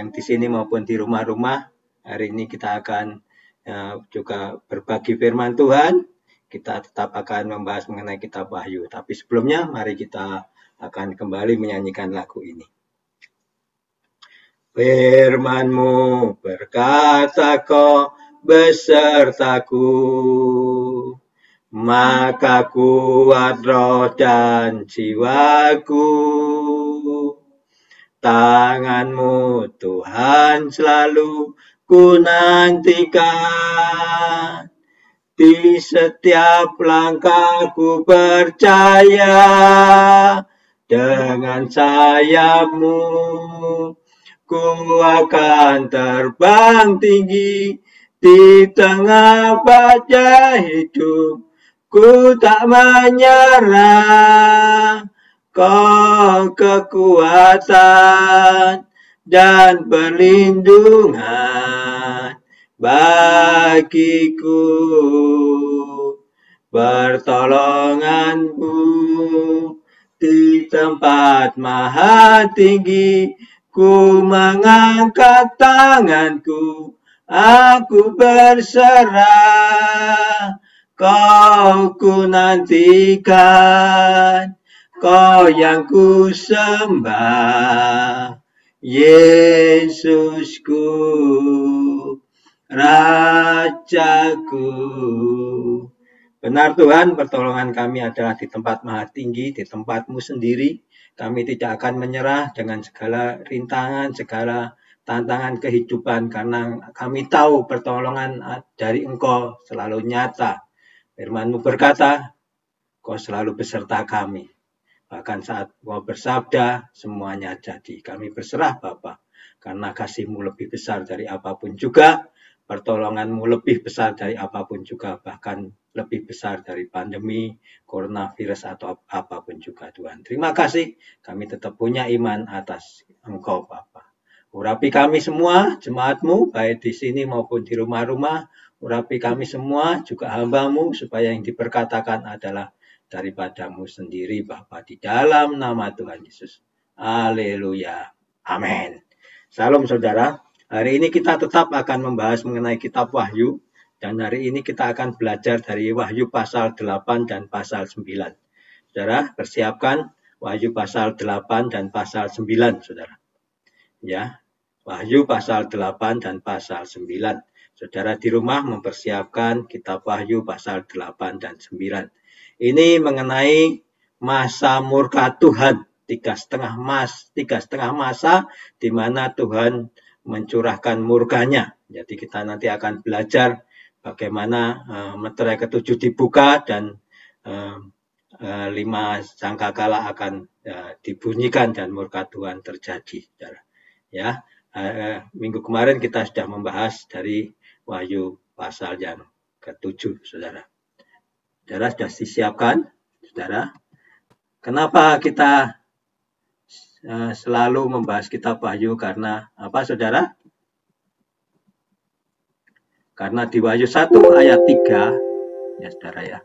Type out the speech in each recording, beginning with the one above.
yang di sini maupun di rumah-rumah. Hari ini kita akan juga berbagi firman Tuhan. Kita tetap akan membahas mengenai kitab Wahyu. Tapi sebelumnya mari kita akan kembali menyanyikan lagu ini. Firman-Mu berkata kau besertaku, maka kuat roh dan jiwaku. Tangan-Mu Tuhan selalu ku nantikan, di setiap langkahku percaya, dengan sayap-Mu ku akan terbang tinggi di tengah badai hidup. Ku tak menyerah, Kau kekuatan dan perlindungan bagiku. Pertolongan-Mu di tempat maha tinggi, ku mengangkat tanganku, aku berserah. Kau ku nantikan, Kau yang ku sembah, Yesusku, Rajaku. Benar Tuhan, pertolongan kami adalah di tempat maha tinggi, di tempat-Mu sendiri. Kami tidak akan menyerah dengan segala rintangan, segala tantangan kehidupan, karena kami tahu pertolongan dari Engkau selalu nyata. Firman-Mu berkata, Kau selalu beserta kami. Bahkan saat Kau bersabda, semuanya jadi. Kami berserah Bapa, karena kasih-Mu lebih besar dari apapun juga, pertolongan-Mu lebih besar dari apapun juga, bahkan lebih besar dari pandemi, coronavirus atau apapun juga Tuhan. Terima kasih, kami tetap punya iman atas Engkau Bapa. Urapi kami semua, jemaat-Mu, baik di sini maupun di rumah-rumah. Urapi kami semua, juga hamba-Mu, supaya yang diperkatakan adalah daripada-Mu sendiri Bapa, di dalam nama Tuhan Yesus. Haleluya. Amin. Salam saudara. Hari ini kita tetap akan membahas mengenai kitab Wahyu. Dan hari ini kita akan belajar dari Wahyu pasal 8 dan pasal 9. Saudara, persiapkan Wahyu pasal 8 dan pasal 9, saudara. Ya, Wahyu pasal 8 dan pasal 9. Saudara di rumah mempersiapkan kitab Wahyu pasal 8 dan 9. Ini mengenai masa murka Tuhan, 3,5 masa di mana Tuhan mencurahkan murkanya. Jadi kita nanti akan belajar bagaimana meterai ke-7 dibuka dan 5 sangkakala akan dibunyikan dan murka Tuhan terjadi. Ya, minggu kemarin kita sudah membahas dari Wahyu pasal yang ke-7, saudara. Saudara sudah disiapkan, saudara. Kenapa kita selalu membahas kitab Wahyu? Karena apa, saudara? Karena di Wahyu 1 ayat 3, ya saudara ya.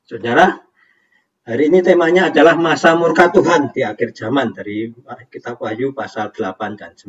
Saudara, hari ini temanya adalah masa murka Tuhan di akhir zaman dari kitab Wahyu pasal 8 dan 9.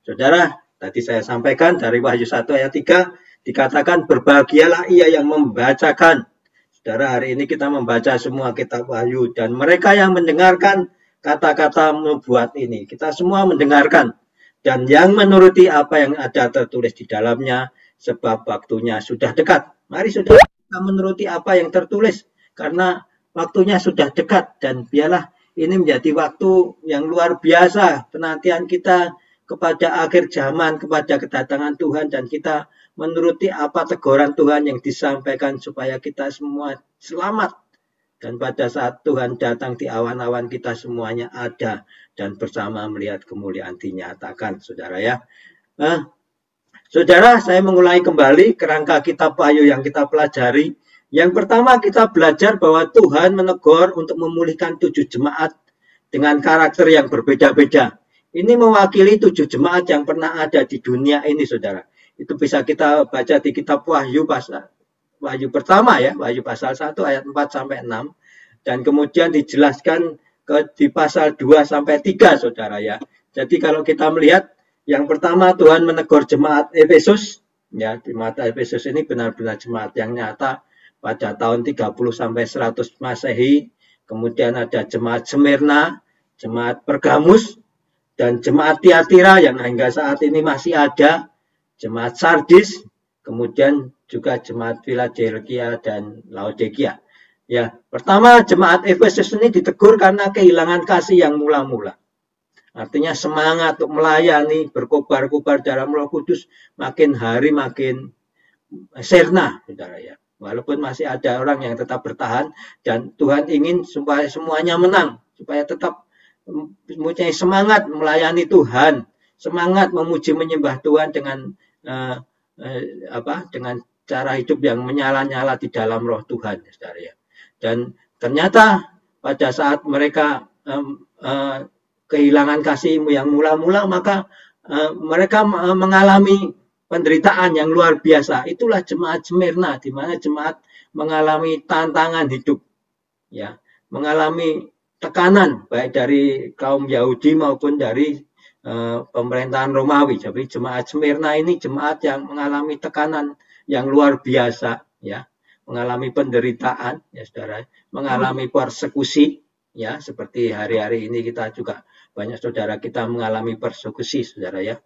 Saudara, tadi saya sampaikan dari Wahyu 1 ayat 3, dikatakan berbahagialah ia yang membacakan. Saudara, hari ini kita membaca semua kitab Wahyu dan mereka yang mendengarkan kata-kata nubuat ini, kita semua mendengarkan dan yang menuruti apa yang ada tertulis di dalamnya, sebab waktunya sudah dekat. Mari saudara, kita menuruti apa yang tertulis karena waktunya sudah dekat, dan biarlah ini menjadi waktu yang luar biasa penantian kita kepada akhir zaman, kepada kedatangan Tuhan, dan kita menuruti apa teguran Tuhan yang disampaikan supaya kita semua selamat. Dan pada saat Tuhan datang di awan-awan, kita semuanya ada dan bersama melihat kemuliaan dinyatakan, saudara ya. Saudara, saya mengulangi kembali kerangka kitab Wahyu yang kita pelajari. Yang pertama, kita belajar bahwa Tuhan menegur untuk memulihkan 7 jemaat dengan karakter yang berbeda-beda. Ini mewakili 7 jemaat yang pernah ada di dunia ini, saudara. Itu bisa kita baca di kitab Wahyu pertama ya, Wahyu pasal 1 ayat 4 sampai 6. Dan kemudian dijelaskan di pasal 2 sampai 3, saudara ya. Jadi kalau kita melihat yang pertama, Tuhan menegur jemaat Efesus. Ya, jemaat Efesus ini benar-benar jemaat yang nyata pada tahun 30 sampai 100 Masehi. Kemudian ada jemaat Smyrna, jemaat Pergamus, dan jemaat Tiatira yang hingga saat ini masih ada, jemaat Sardis, kemudian juga jemaat Philadelphia dan Laodikia. Ya, pertama jemaat Efesus ini ditegur karena kehilangan kasih yang mula-mula. Artinya semangat untuk melayani, berkobar-kobar dalam Roh Kudus, makin hari makin sirna, saudara ya. Walaupun masih ada orang yang tetap bertahan, dan Tuhan ingin supaya semuanya menang, supaya tetap mempunyai semangat melayani Tuhan, semangat memuji menyembah Tuhan dengan dengan cara hidup yang menyala-nyala di dalam Roh Tuhan, saudara ya. Dan ternyata pada saat mereka kehilangan kasih yang mula-mula, maka mereka mengalami penderitaan yang luar biasa. Itulah jemaat Smyrna, di mana jemaat mengalami tantangan hidup, ya, mengalami tekanan baik dari kaum Yahudi maupun dari pemerintahan Romawi. Jadi jemaat Smyrna ini jemaat yang mengalami tekanan yang luar biasa, ya, mengalami penderitaan, ya saudara, mengalami persekusi, ya, seperti hari-hari ini kita juga banyak saudara kita mengalami persekusi, saudara ya,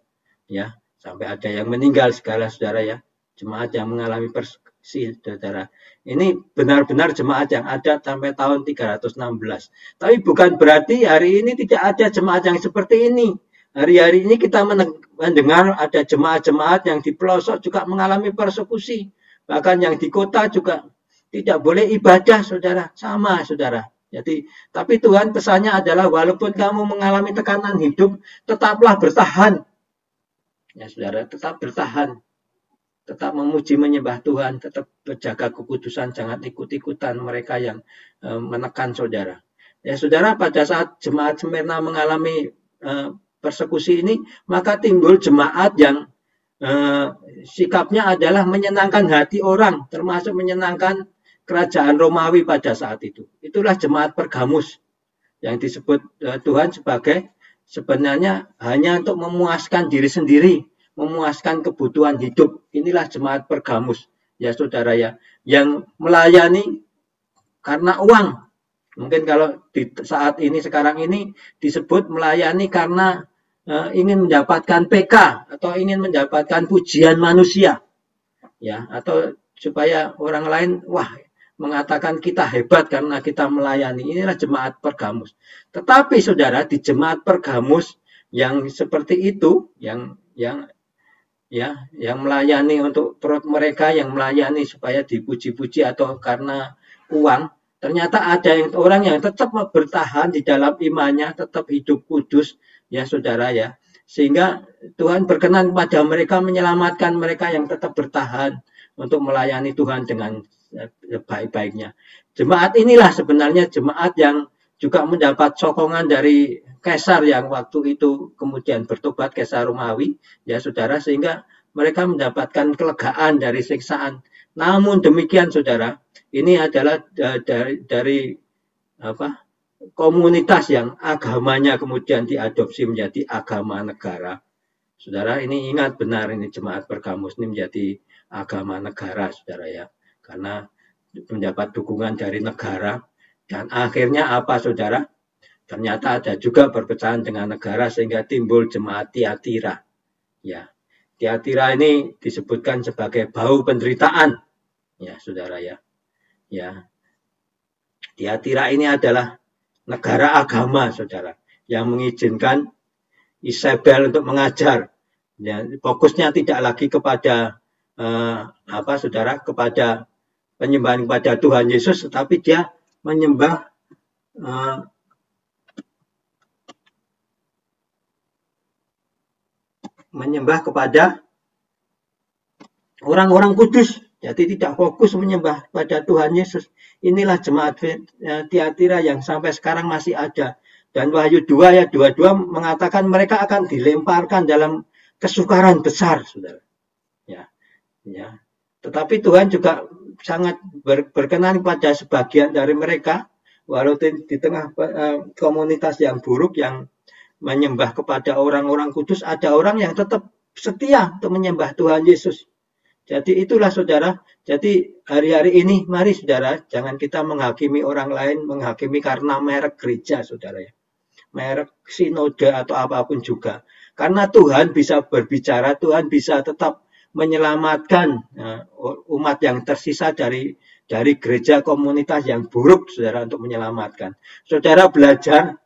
ya, sampai ada yang meninggal segala, saudara ya, jemaat yang mengalami persekusi, saudara. Ini benar-benar jemaat yang ada sampai tahun 316. Tapi bukan berarti hari ini tidak ada jemaat yang seperti ini. Hari-hari ini kita mendengar ada jemaat-jemaat yang di pelosok juga mengalami persekusi. Bahkan yang di kota juga tidak boleh ibadah, saudara. Sama, saudara. Jadi, tapi Tuhan pesannya adalah walaupun kamu mengalami tekanan hidup, tetaplah bertahan. Ya, saudara, tetap bertahan. Tetap memuji menyembah Tuhan, tetap berjaga kekudusan, jangan ikut-ikutan mereka yang menekan saudara. Ya, saudara, pada saat jemaat Smyrna mengalami persekusi ini, maka timbul jemaat yang sikapnya adalah menyenangkan hati orang, termasuk menyenangkan kerajaan Romawi pada saat itu. Itulah jemaat Pergamus yang disebut Tuhan sebagai sebenarnya hanya untuk memuaskan diri sendiri, memuaskan kebutuhan hidup. Inilah jemaat Pergamus, ya saudara ya, yang melayani karena uang. Mungkin kalau di saat ini, sekarang ini disebut melayani karena ingin mendapatkan PK atau ingin mendapatkan pujian manusia, ya, atau supaya orang lain mengatakan kita hebat karena kita melayani. Inilah jemaat Pergamus. Tetapi saudara, di jemaat Pergamus yang seperti itu, yang melayani untuk perut mereka, yang melayani supaya dipuji-puji atau karena uang, ternyata ada orang yang tetap bertahan di dalam imannya, tetap hidup kudus, ya saudara ya. Sehingga Tuhan berkenan kepada mereka, menyelamatkan mereka yang tetap bertahan untuk melayani Tuhan dengan baik-baiknya. Jemaat inilah sebenarnya jemaat yang juga mendapat sokongan dari Kaisar yang waktu itu kemudian bertobat, Kaisar Romawi, ya saudara, sehingga mereka mendapatkan kelegaan dari siksaan. Namun demikian saudara, ini adalah dari komunitas yang agamanya kemudian diadopsi menjadi agama negara. Saudara, ini ingat benar, ini jemaat Pergamus ini menjadi agama negara, saudara ya, karena mendapat dukungan dari negara. Dan akhirnya apa, saudara? Ternyata ada juga perpecahan dengan negara sehingga timbul jemaat Tiatira. Ya, Tiatira ini disebutkan sebagai bau penderitaan. Ya, saudara ya. Ya, Tiatira ini adalah negara agama, saudara, yang mengizinkan Isabel untuk mengajar. Ya, fokusnya tidak lagi kepada saudara, kepada penyembahan kepada Tuhan Yesus, tetapi dia menyembah kepada orang-orang kudus. Jadi tidak fokus menyembah pada Tuhan Yesus. Inilah jemaat Tiatira yang sampai sekarang masih ada. Dan Wahyu 2 ayat 22 mengatakan mereka akan dilemparkan dalam kesukaran besar, saudara. Ya, ya. Tetapi Tuhan juga sangat berkenan pada sebagian dari mereka, walaupun di tengah komunitas yang buruk yang menyembah kepada orang-orang kudus, ada orang yang tetap setia untuk menyembah Tuhan Yesus. Jadi itulah saudara, jadi hari-hari ini mari saudara, jangan kita menghakimi orang lain, menghakimi karena merek gereja saudara ya. Merek sinode atau apapun juga. Karena Tuhan bisa berbicara, Tuhan bisa tetap menyelamatkan umat yang tersisa dari gereja komunitas yang buruk saudara, untuk menyelamatkan. Saudara belajar,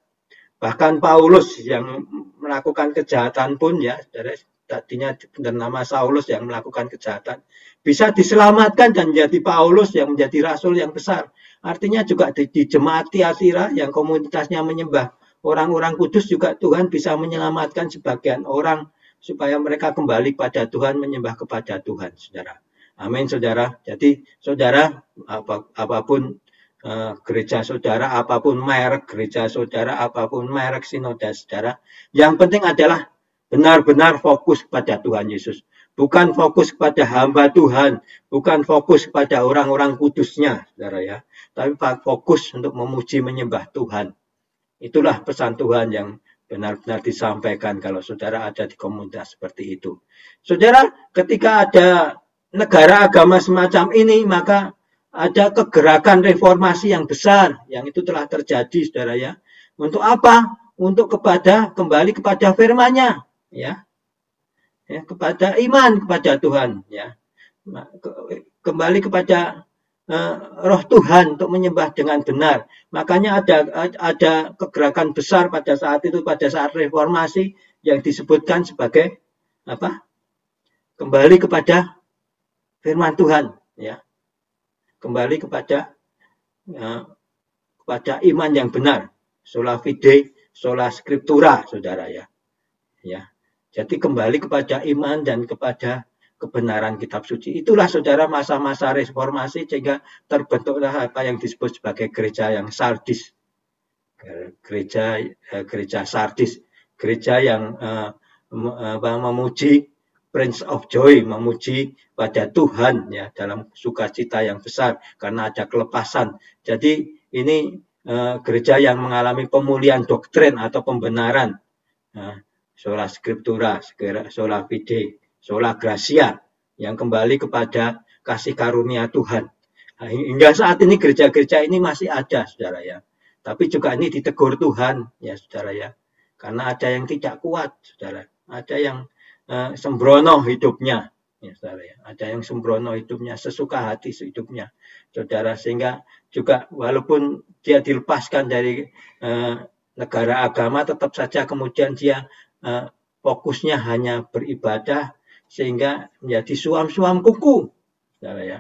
bahkan Paulus yang melakukan kejahatan pun ya, saudara, tadinya bernama Saulus yang melakukan kejahatan, bisa diselamatkan dan menjadi Paulus yang menjadi rasul yang besar. Artinya juga di jemaat Tiatira yang komunitasnya menyembah orang-orang kudus juga Tuhan bisa menyelamatkan sebagian orang supaya mereka kembali pada Tuhan, menyembah kepada Tuhan, saudara. Amin, saudara. Jadi saudara, apapun gereja saudara, apapun merek gereja saudara, apapun merek sinode saudara, yang penting adalah benar-benar fokus pada Tuhan Yesus. Bukan fokus pada hamba Tuhan, bukan fokus pada orang-orang kudusnya, saudara ya. Tapi fokus untuk memuji menyembah Tuhan. Itulah pesan Tuhan yang benar-benar disampaikan kalau saudara ada di komunitas seperti itu. Saudara, ketika ada negara agama semacam ini, maka ada kegerakan reformasi yang besar, yang itu telah terjadi, saudara ya. Untuk apa? Untuk kembali kepada firman-Nya. Ya, kepada iman kepada Tuhan, ya, kembali kepada roh Tuhan untuk menyembah dengan benar. Makanya ada kegerakan besar pada saat itu, pada saat reformasi yang disebutkan sebagai apa? Kembali kepada firman Tuhan, ya, kembali kepada iman yang benar, sola fide, sola scriptura, saudara ya, ya. Jadi kembali kepada iman dan kepada kebenaran kitab suci. Itulah saudara masa-masa reformasi sehingga terbentuklah apa yang disebut sebagai gereja yang Sardis. Gereja Sardis, gereja yang memuji Prince of Joy, memuji pada Tuhan ya, dalam sukacita yang besar karena ada kelepasan. Jadi ini gereja yang mengalami pemulihan doktrin atau pembenaran. Sola scriptura, sola fide, sola gracia, yang kembali kepada kasih karunia Tuhan. Nah, hingga saat ini gereja-gereja ini masih ada, saudara ya. Tapi juga ini ditegur Tuhan, ya saudara ya. Karena ada yang tidak kuat, saudara. Ada yang sembrono hidupnya, ya saudara ya. Ada yang sembrono hidupnya, sesuka hati hidupnya, saudara. Sehingga juga walaupun dia dilepaskan dari negara agama, tetap saja kemudian dia fokusnya hanya beribadah sehingga menjadi suam-suam kuku, saudara ya.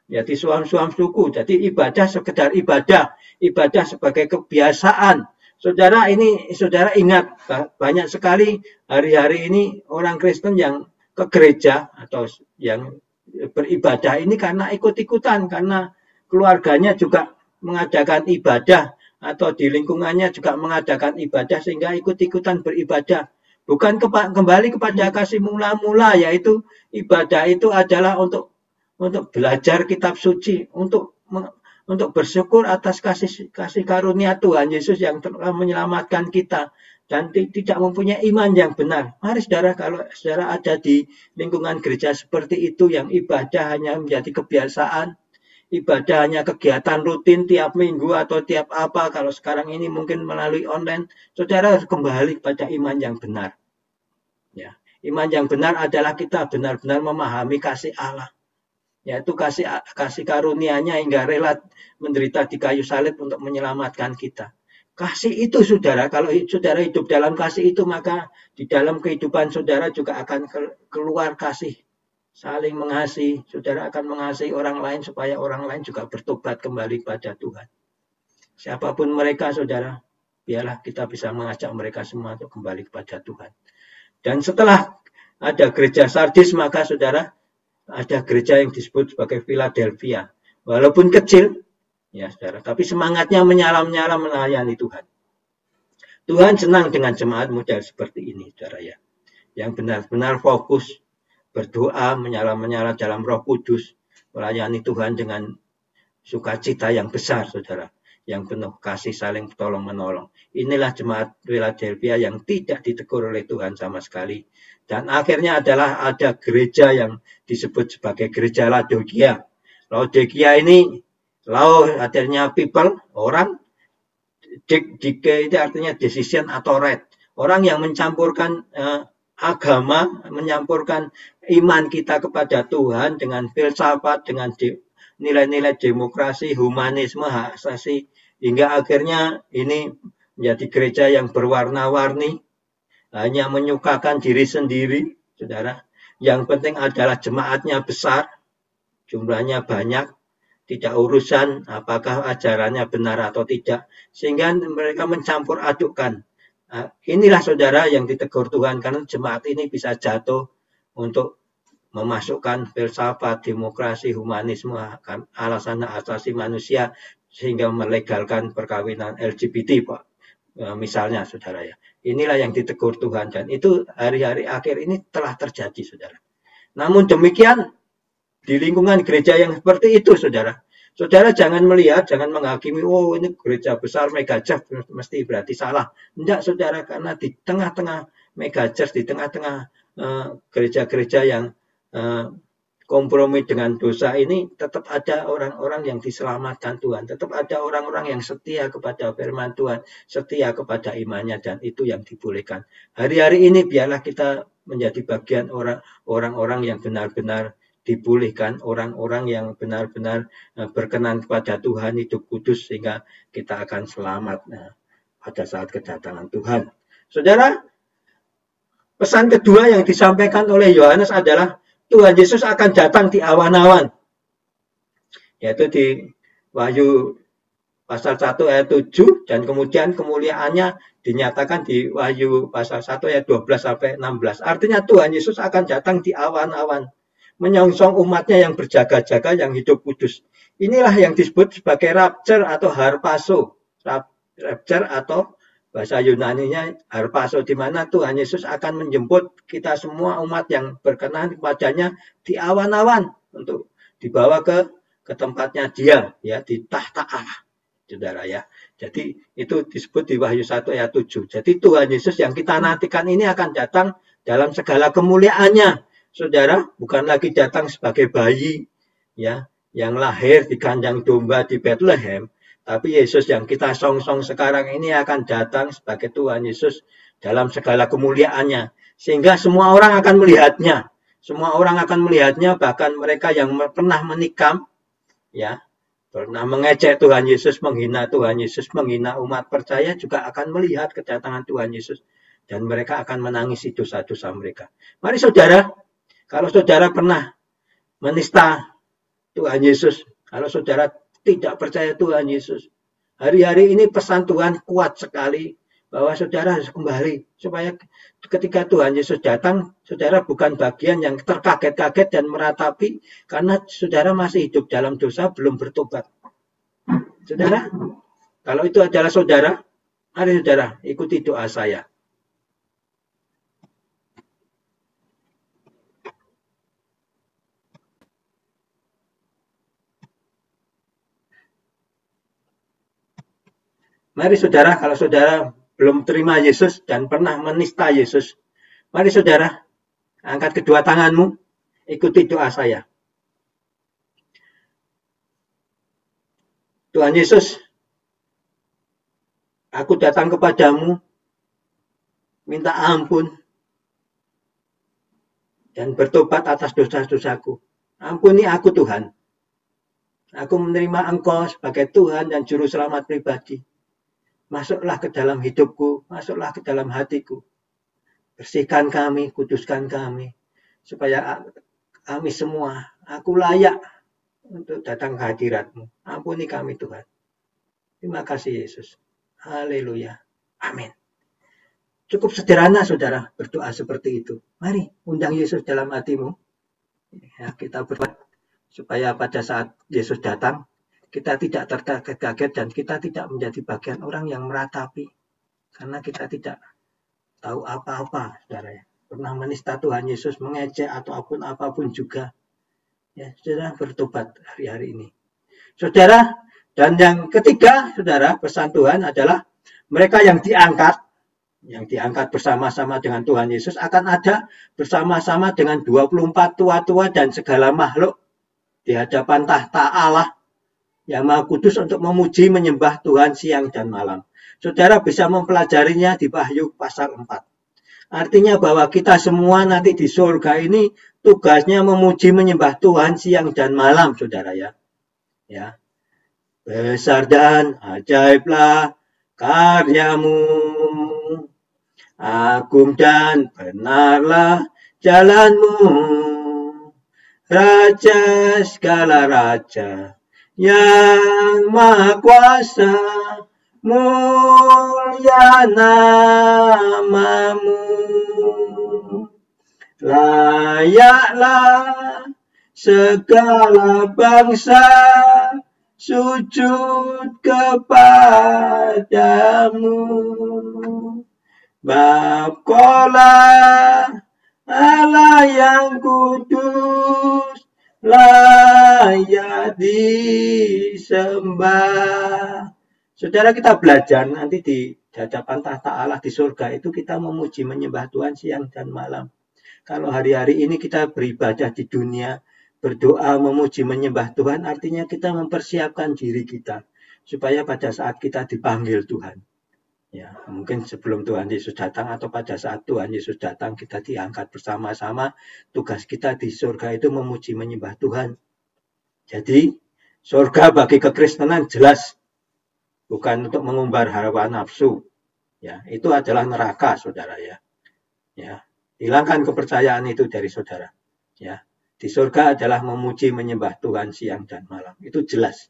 Menjadi suam-suam suku. Jadi ibadah sekedar ibadah sebagai kebiasaan. Saudara, ini saudara ingat, banyak sekali hari-hari ini orang Kristen yang ke gereja atau yang beribadah ini karena ikut-ikutan, karena keluarganya juga mengadakan ibadah atau di lingkungannya juga mengadakan ibadah sehingga ikut-ikutan beribadah. Bukan kembali kepada kasih mula-mula, yaitu ibadah itu adalah untuk belajar kitab suci, untuk bersyukur atas kasih karunia Tuhan Yesus yang telah menyelamatkan kita dan tidak mempunyai iman yang benar. Mari saudara, kalau saudara ada di lingkungan gereja seperti itu yang ibadah hanya menjadi kebiasaan, ibadah hanya kegiatan rutin tiap minggu atau tiap apa, kalau sekarang ini mungkin melalui online, saudara harus kembali pada iman yang benar. Ya, iman yang benar adalah kita benar-benar memahami kasih Allah, yaitu kasih karunia-Nya hingga rela menderita di kayu salib untuk menyelamatkan kita. Kasih itu saudara, kalau saudara hidup dalam kasih itu, maka di dalam kehidupan saudara juga akan keluar kasih. Saling mengasihi, saudara akan mengasihi orang lain supaya orang lain juga bertobat kembali pada Tuhan. Siapapun mereka, saudara, biarlah kita bisa mengajak mereka semua untuk kembali kepada Tuhan. Dan setelah ada gereja Sardis, maka saudara, ada gereja yang disebut sebagai Philadelphia. Walaupun kecil, ya saudara, tapi semangatnya menyala-nyala melayani Tuhan. Tuhan senang dengan jemaat model seperti ini, saudara ya. Yang benar-benar fokus, berdoa, menyala-menyala dalam Roh Kudus, melayani Tuhan dengan sukacita yang besar, saudara. Yang penuh kasih saling tolong-menolong. Inilah jemaat Philadelphia yang tidak ditegur oleh Tuhan sama sekali. Dan akhirnya adalah ada gereja yang disebut sebagai gereja Laodikia. Laodikia ini, Lao artinya people, orang. Dike itu artinya decision atau right. Orang yang mencampurkan agama, menyampurkan iman kita kepada Tuhan dengan filsafat, dengan nilai-nilai demokrasi, humanisme, hak asasi, hingga akhirnya ini menjadi gereja yang berwarna-warni, hanya menyukakan diri sendiri, saudara. Yang penting adalah jemaatnya besar, jumlahnya banyak, tidak urusan apakah ajarannya benar atau tidak, sehingga mereka mencampur adukkan. Inilah saudara yang ditegur Tuhan, karena jemaat ini bisa jatuh untuk memasukkan filsafat, demokrasi, humanisme, alasan hak asasi manusia, sehingga melegalkan perkawinan LGBT, Pak. Misalnya, saudara ya. Inilah yang ditegur Tuhan, dan itu hari-hari akhir ini telah terjadi, saudara. Namun demikian, di lingkungan gereja yang seperti itu, saudara. Saudara jangan melihat, jangan menghakimi, oh ini gereja besar, mega church, mesti berarti salah. Tidak, saudara, karena di tengah-tengah mega church, di tengah-tengah gereja-gereja yang kompromi dengan dosa ini, tetap ada orang-orang yang diselamatkan Tuhan, tetap ada orang-orang yang setia kepada firman Tuhan, setia kepada imannya, dan itu yang dibolehkan. Hari-hari ini biarlah kita menjadi bagian orang-orang yang benar-benar dibolehkan, orang-orang yang benar-benar berkenan kepada Tuhan, hidup kudus, sehingga kita akan selamat pada saat kedatangan Tuhan. Saudara, pesan kedua yang disampaikan oleh Yohanes adalah Tuhan Yesus akan datang di awan-awan. Yaitu di Wahyu pasal 1 ayat 7, dan kemudian kemuliaannya dinyatakan di Wahyu pasal 1 ayat 12 sampai 16. Artinya Tuhan Yesus akan datang di awan-awan, menyongsong umatnya yang berjaga-jaga, yang hidup kudus. Inilah yang disebut sebagai rapture atau harpazo. Rapture atau bahasa Yunaninya harpazo, di mana Tuhan Yesus akan menjemput kita semua umat yang berkenan kepadanya di awan-awan untuk dibawa ke tempatnya Dia, ya, di tahta Allah, saudara ya. Jadi itu disebut di Wahyu 1 ayat 7. Jadi Tuhan Yesus yang kita nantikan ini akan datang dalam segala kemuliaannya, saudara, bukan lagi datang sebagai bayi, ya, yang lahir di kandang domba di Bethlehem. Tapi Yesus yang kita song-song sekarang ini akan datang sebagai Tuhan Yesus dalam segala kemuliaannya. Sehingga semua orang akan melihatnya. Semua orang akan melihatnya, bahkan mereka yang pernah menikam, ya, pernah mengejek Tuhan Yesus, menghina Tuhan Yesus, menghina umat percaya, juga akan melihat kedatangan Tuhan Yesus. Dan mereka akan menangisi dosa-dosa mereka. Mari saudara, kalau saudara pernah menista Tuhan Yesus, kalau saudara tidak percaya Tuhan Yesus, hari-hari ini pesan Tuhan kuat sekali bahwa saudara harus kembali, supaya ketika Tuhan Yesus datang, saudara bukan bagian yang terkaget-kaget dan meratapi karena saudara masih hidup dalam dosa, belum bertobat. Saudara, kalau itu adalah saudara, mari saudara ikuti doa saya. Mari saudara, kalau saudara belum terima Yesus dan pernah menista Yesus, mari saudara, angkat kedua tanganmu, ikuti doa saya. Tuhan Yesus, aku datang kepadamu, minta ampun, dan bertobat atas dosa-dosaku. Ampuni aku Tuhan. Aku menerima Engkau sebagai Tuhan dan Juru Selamat pribadi. Masuklah ke dalam hidupku, masuklah ke dalam hatiku. Bersihkan kami, kuduskan kami, supaya kami semua, aku layak untuk datang ke hadirat-Mu. Ampuni kami Tuhan. Terima kasih Yesus. Haleluya. Amin. Cukup sederhana saudara berdoa seperti itu. Mari undang Yesus dalam hatimu. Ya, kita berdoa supaya pada saat Yesus datang, kita tidak terkaget-kaget dan kita tidak menjadi bagian orang yang meratapi. karena kita tidak tahu apa-apa, saudara ya. Pernah menista Tuhan Yesus, mengejek ataupun apapun juga. Ya, saudara bertobat hari-hari ini. Saudara, dan yang ketiga, saudara, pesan Tuhan adalah mereka yang diangkat bersama-sama dengan Tuhan Yesus akan ada bersama-sama dengan 24 tua-tua dan segala makhluk di hadapan tahta Allah yang Maha Kudus untuk memuji menyembah Tuhan siang dan malam. Saudara bisa mempelajarinya di Wahyu pasal 4. Artinya bahwa kita semua nanti di surga ini tugasnya memuji menyembah Tuhan siang dan malam, saudara ya. Ya. Besar dan ajaiblah karyamu, agung dan benarlah jalanmu, Raja segala raja yang maha kuasa, mulia namamu, layaklah segala bangsa sujud kepadamu. Bapkola Allah yang kudus, layak disembah. Saudara, kita belajar nanti di hadapan tahta Allah di surga itu kita memuji menyembah Tuhan siang dan malam. Kalau hari-hari ini kita beribadah di dunia, berdoa memuji menyembah Tuhan, artinya kita mempersiapkan diri kita supaya pada saat kita dipanggil Tuhan, ya mungkin sebelum Tuhan Yesus datang atau pada saat Tuhan Yesus datang kita diangkat bersama-sama. Tugas kita di surga itu memuji menyembah Tuhan. Jadi surga bagi kekristenan jelas bukan untuk mengumbar hawa nafsu, ya itu adalah neraka, saudara ya. Ya, hilangkan kepercayaan itu dari saudara. Ya, di surga adalah memuji menyembah Tuhan siang dan malam. Itu jelas.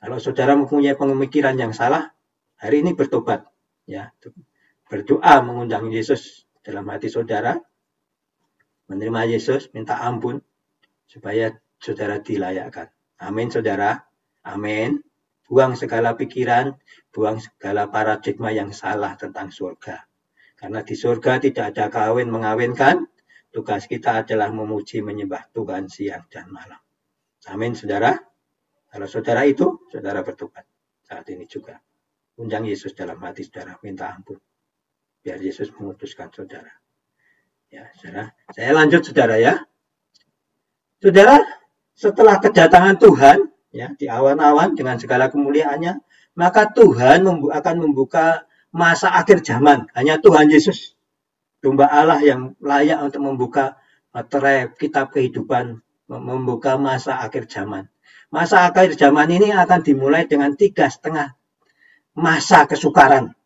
Kalau saudara mempunyai pemikiran yang salah, hari ini bertobat. Ya, berdoa mengundang Yesus dalam hati saudara, menerima Yesus, minta ampun supaya saudara dilayakkan. Amin, saudara. Amin. Buang segala pikiran, buang segala paradigma yang salah tentang surga. Karena di surga tidak ada kawin mengawinkan, tugas kita adalah memuji menyembah Tuhan siang dan malam. Amin, saudara. Kalau saudara itu, saudara bertobat saat ini juga. Undang Yesus dalam hati saudara, minta ampun. Biar Yesus memutuskan saudara. Ya, saudara. Saya lanjut, saudara ya. Saudara, setelah kedatangan Tuhan, ya di awan-awan dengan segala kemuliaannya, maka Tuhan akan membuka masa akhir zaman. Hanya Tuhan Yesus, domba Allah yang layak untuk membuka materai kitab kehidupan, membuka masa akhir zaman. Masa akhir zaman ini akan dimulai dengan 3,5 masa kesukaran.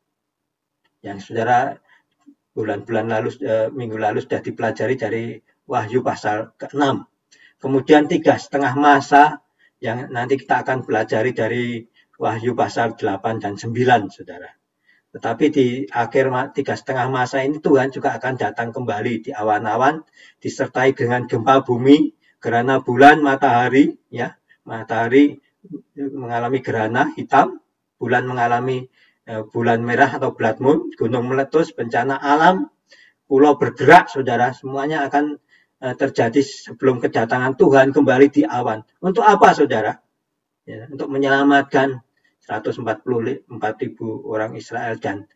Yang saudara bulan-bulan lalu, minggu lalu sudah dipelajari dari Wahyu pasal ke-6. Kemudian 3,5 masa yang nanti kita akan pelajari dari Wahyu pasal 8 dan 9, saudara. Tetapi di akhir 3,5 masa ini Tuhan juga akan datang kembali di awan-awan, disertai dengan gempa bumi, gerhana bulan, matahari, ya, matahari mengalami gerhana hitam, bulan mengalami bulan merah atau blood moon, gunung meletus, bencana alam, pulau bergerak, saudara, semuanya akan terjadi sebelum kedatangan Tuhan kembali di awan. Untuk apa, saudara? Ya, untuk menyelamatkan 144.000 orang Israel dan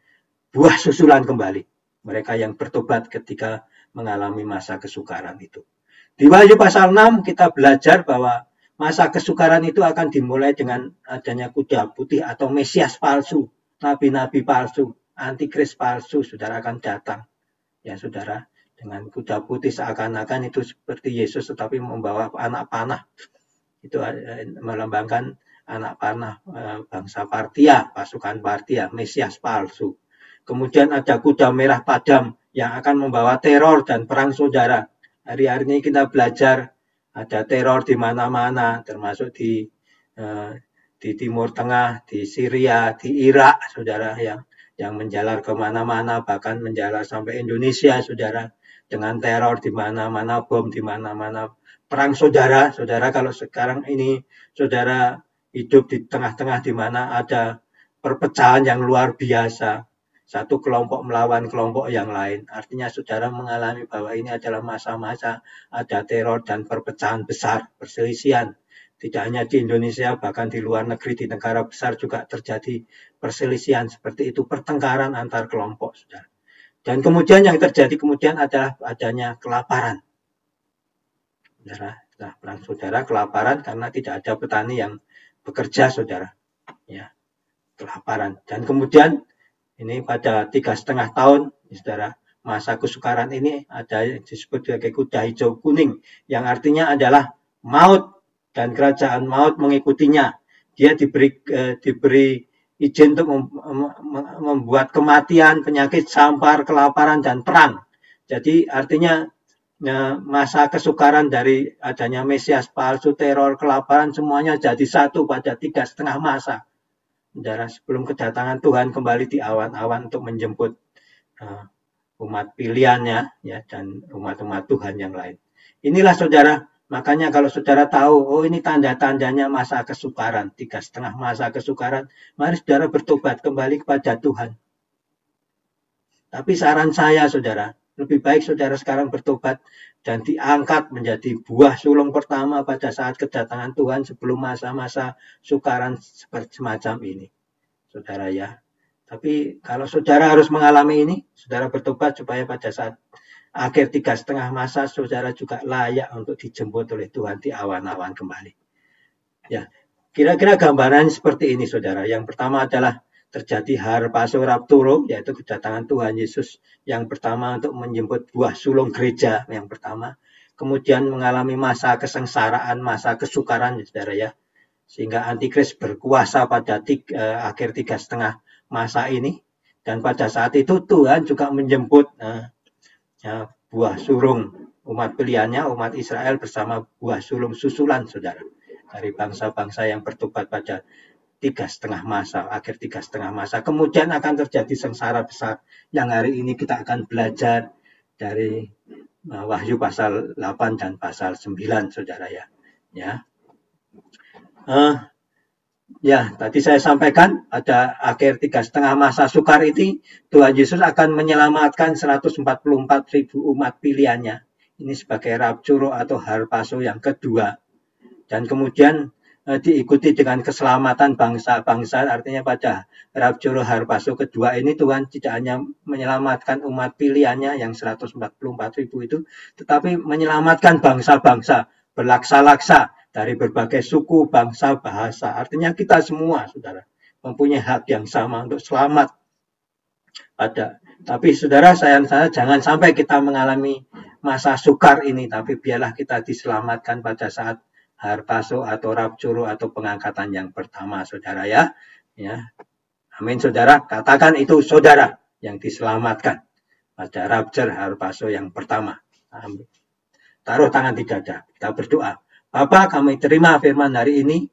buah susulan kembali. Mereka yang bertobat ketika mengalami masa kesukaran itu. Di Wahyu pasal 6 kita belajar bahwa masa kesukaran itu akan dimulai dengan adanya kuda putih atau Mesias palsu. Nabi-nabi palsu, antikris palsu, saudara akan datang. Ya, saudara, dengan kuda putih seakan-akan itu seperti Yesus tetapi membawa anak panah. Itu melambangkan anak panah bangsa Partia, pasukan Partia, Mesias palsu. Kemudian ada kuda merah padam yang akan membawa teror dan perang, saudara. Hari-hari ini kita belajar ada teror di mana-mana, termasuk di Timur Tengah, di Syria, di Irak, saudara, yang menjalar kemana-mana, bahkan menjalar sampai Indonesia, saudara, dengan teror di mana-mana, bom di mana-mana, perang, saudara. Saudara, kalau sekarang ini saudara hidup di tengah-tengah di mana ada perpecahan yang luar biasa, Satu kelompok melawan kelompok yang lain. Artinya saudara mengalami bahwa ini adalah masa-masa ada teror dan perpecahan besar, perselisihan. Tidak hanya di Indonesia, bahkan di luar negeri, di negara besar juga terjadi perselisihan seperti itu, pertengkaran antar kelompok, saudara. Dan kemudian yang terjadi kemudian adalah adanya kelaparan. Saudara, nah, perang saudara kelaparan karena tidak ada petani yang bekerja, saudara. Ya, kelaparan. Dan kemudian ini pada 3,5 tahun, saudara, masa kesukaran ini ada yang disebut sebagai kuda hijau kuning, yang artinya adalah maut dan kerajaan maut mengikutinya. Dia diberi izin untuk membuat kematian, penyakit, sampar, kelaparan, dan perang. Jadi artinya masa kesukaran dari adanya Mesias palsu, teror, kelaparan, semuanya jadi satu pada 3,5 masa. Saudara, sebelum kedatangan Tuhan kembali di awan-awan untuk menjemput umat pilihannya, ya, dan umat-umat Tuhan yang lain. Inilah saudara, makanya kalau saudara tahu, oh ini tanda-tandanya masa kesukaran, 3,5 masa kesukaran, mari saudara bertobat kembali kepada Tuhan. Tapi saran saya saudara, lebih baik saudara sekarang bertobat dan diangkat menjadi buah sulung pertama pada saat kedatangan Tuhan sebelum masa-masa sukaran seperti semacam ini, saudara ya. Tapi kalau saudara harus mengalami ini, saudara bertobat supaya pada saat akhir 3,5 masa, saudara juga layak untuk dijemput oleh Tuhan di awan-awan kembali. Ya, kira-kira gambaran seperti ini, saudara. Yang pertama adalah terjadi harpazo rapturo, yaitu kedatangan Tuhan Yesus yang pertama untuk menjemput buah sulung gereja yang pertama. Kemudian mengalami masa kesengsaraan, masa kesukaran, saudara ya. Sehingga antikris berkuasa pada akhir 3,5 masa ini. Dan pada saat itu Tuhan juga menjemput buah sulung umat pilihannya, umat Israel bersama buah sulung susulan, saudara. Dari bangsa-bangsa yang bertobat pada 3,5 masa, akhir 3,5 masa. Kemudian akan terjadi sengsara besar yang hari ini kita akan belajar dari Wahyu pasal 8 dan pasal 9, saudara ya. Ya, tadi saya sampaikan pada akhir 3,5 masa sukar ini, Tuhan Yesus akan menyelamatkan 144.000 umat pilihannya. Ini sebagai rapturo atau harpazo yang kedua. Dan kemudian diikuti dengan keselamatan bangsa-bangsa, artinya pada rapturo harpazo kedua ini Tuhan tidak hanya menyelamatkan umat pilihannya yang 144.000 itu, tetapi menyelamatkan bangsa-bangsa berlaksa-laksa dari berbagai suku, bangsa, bahasa. Artinya kita semua, saudara, mempunyai hak yang sama untuk selamat. Tapi saudara, sayang saya jangan sampai kita mengalami masa sukar ini, tapi biarlah kita diselamatkan pada saat harpazo atau rapturo atau pengangkatan yang pertama, saudara ya. Amin, saudara. Katakan itu saudara yang diselamatkan pada rapture harpazo yang pertama. Amin. Taruh tangan di dada, kita berdoa. Bapa, kami terima firman hari ini.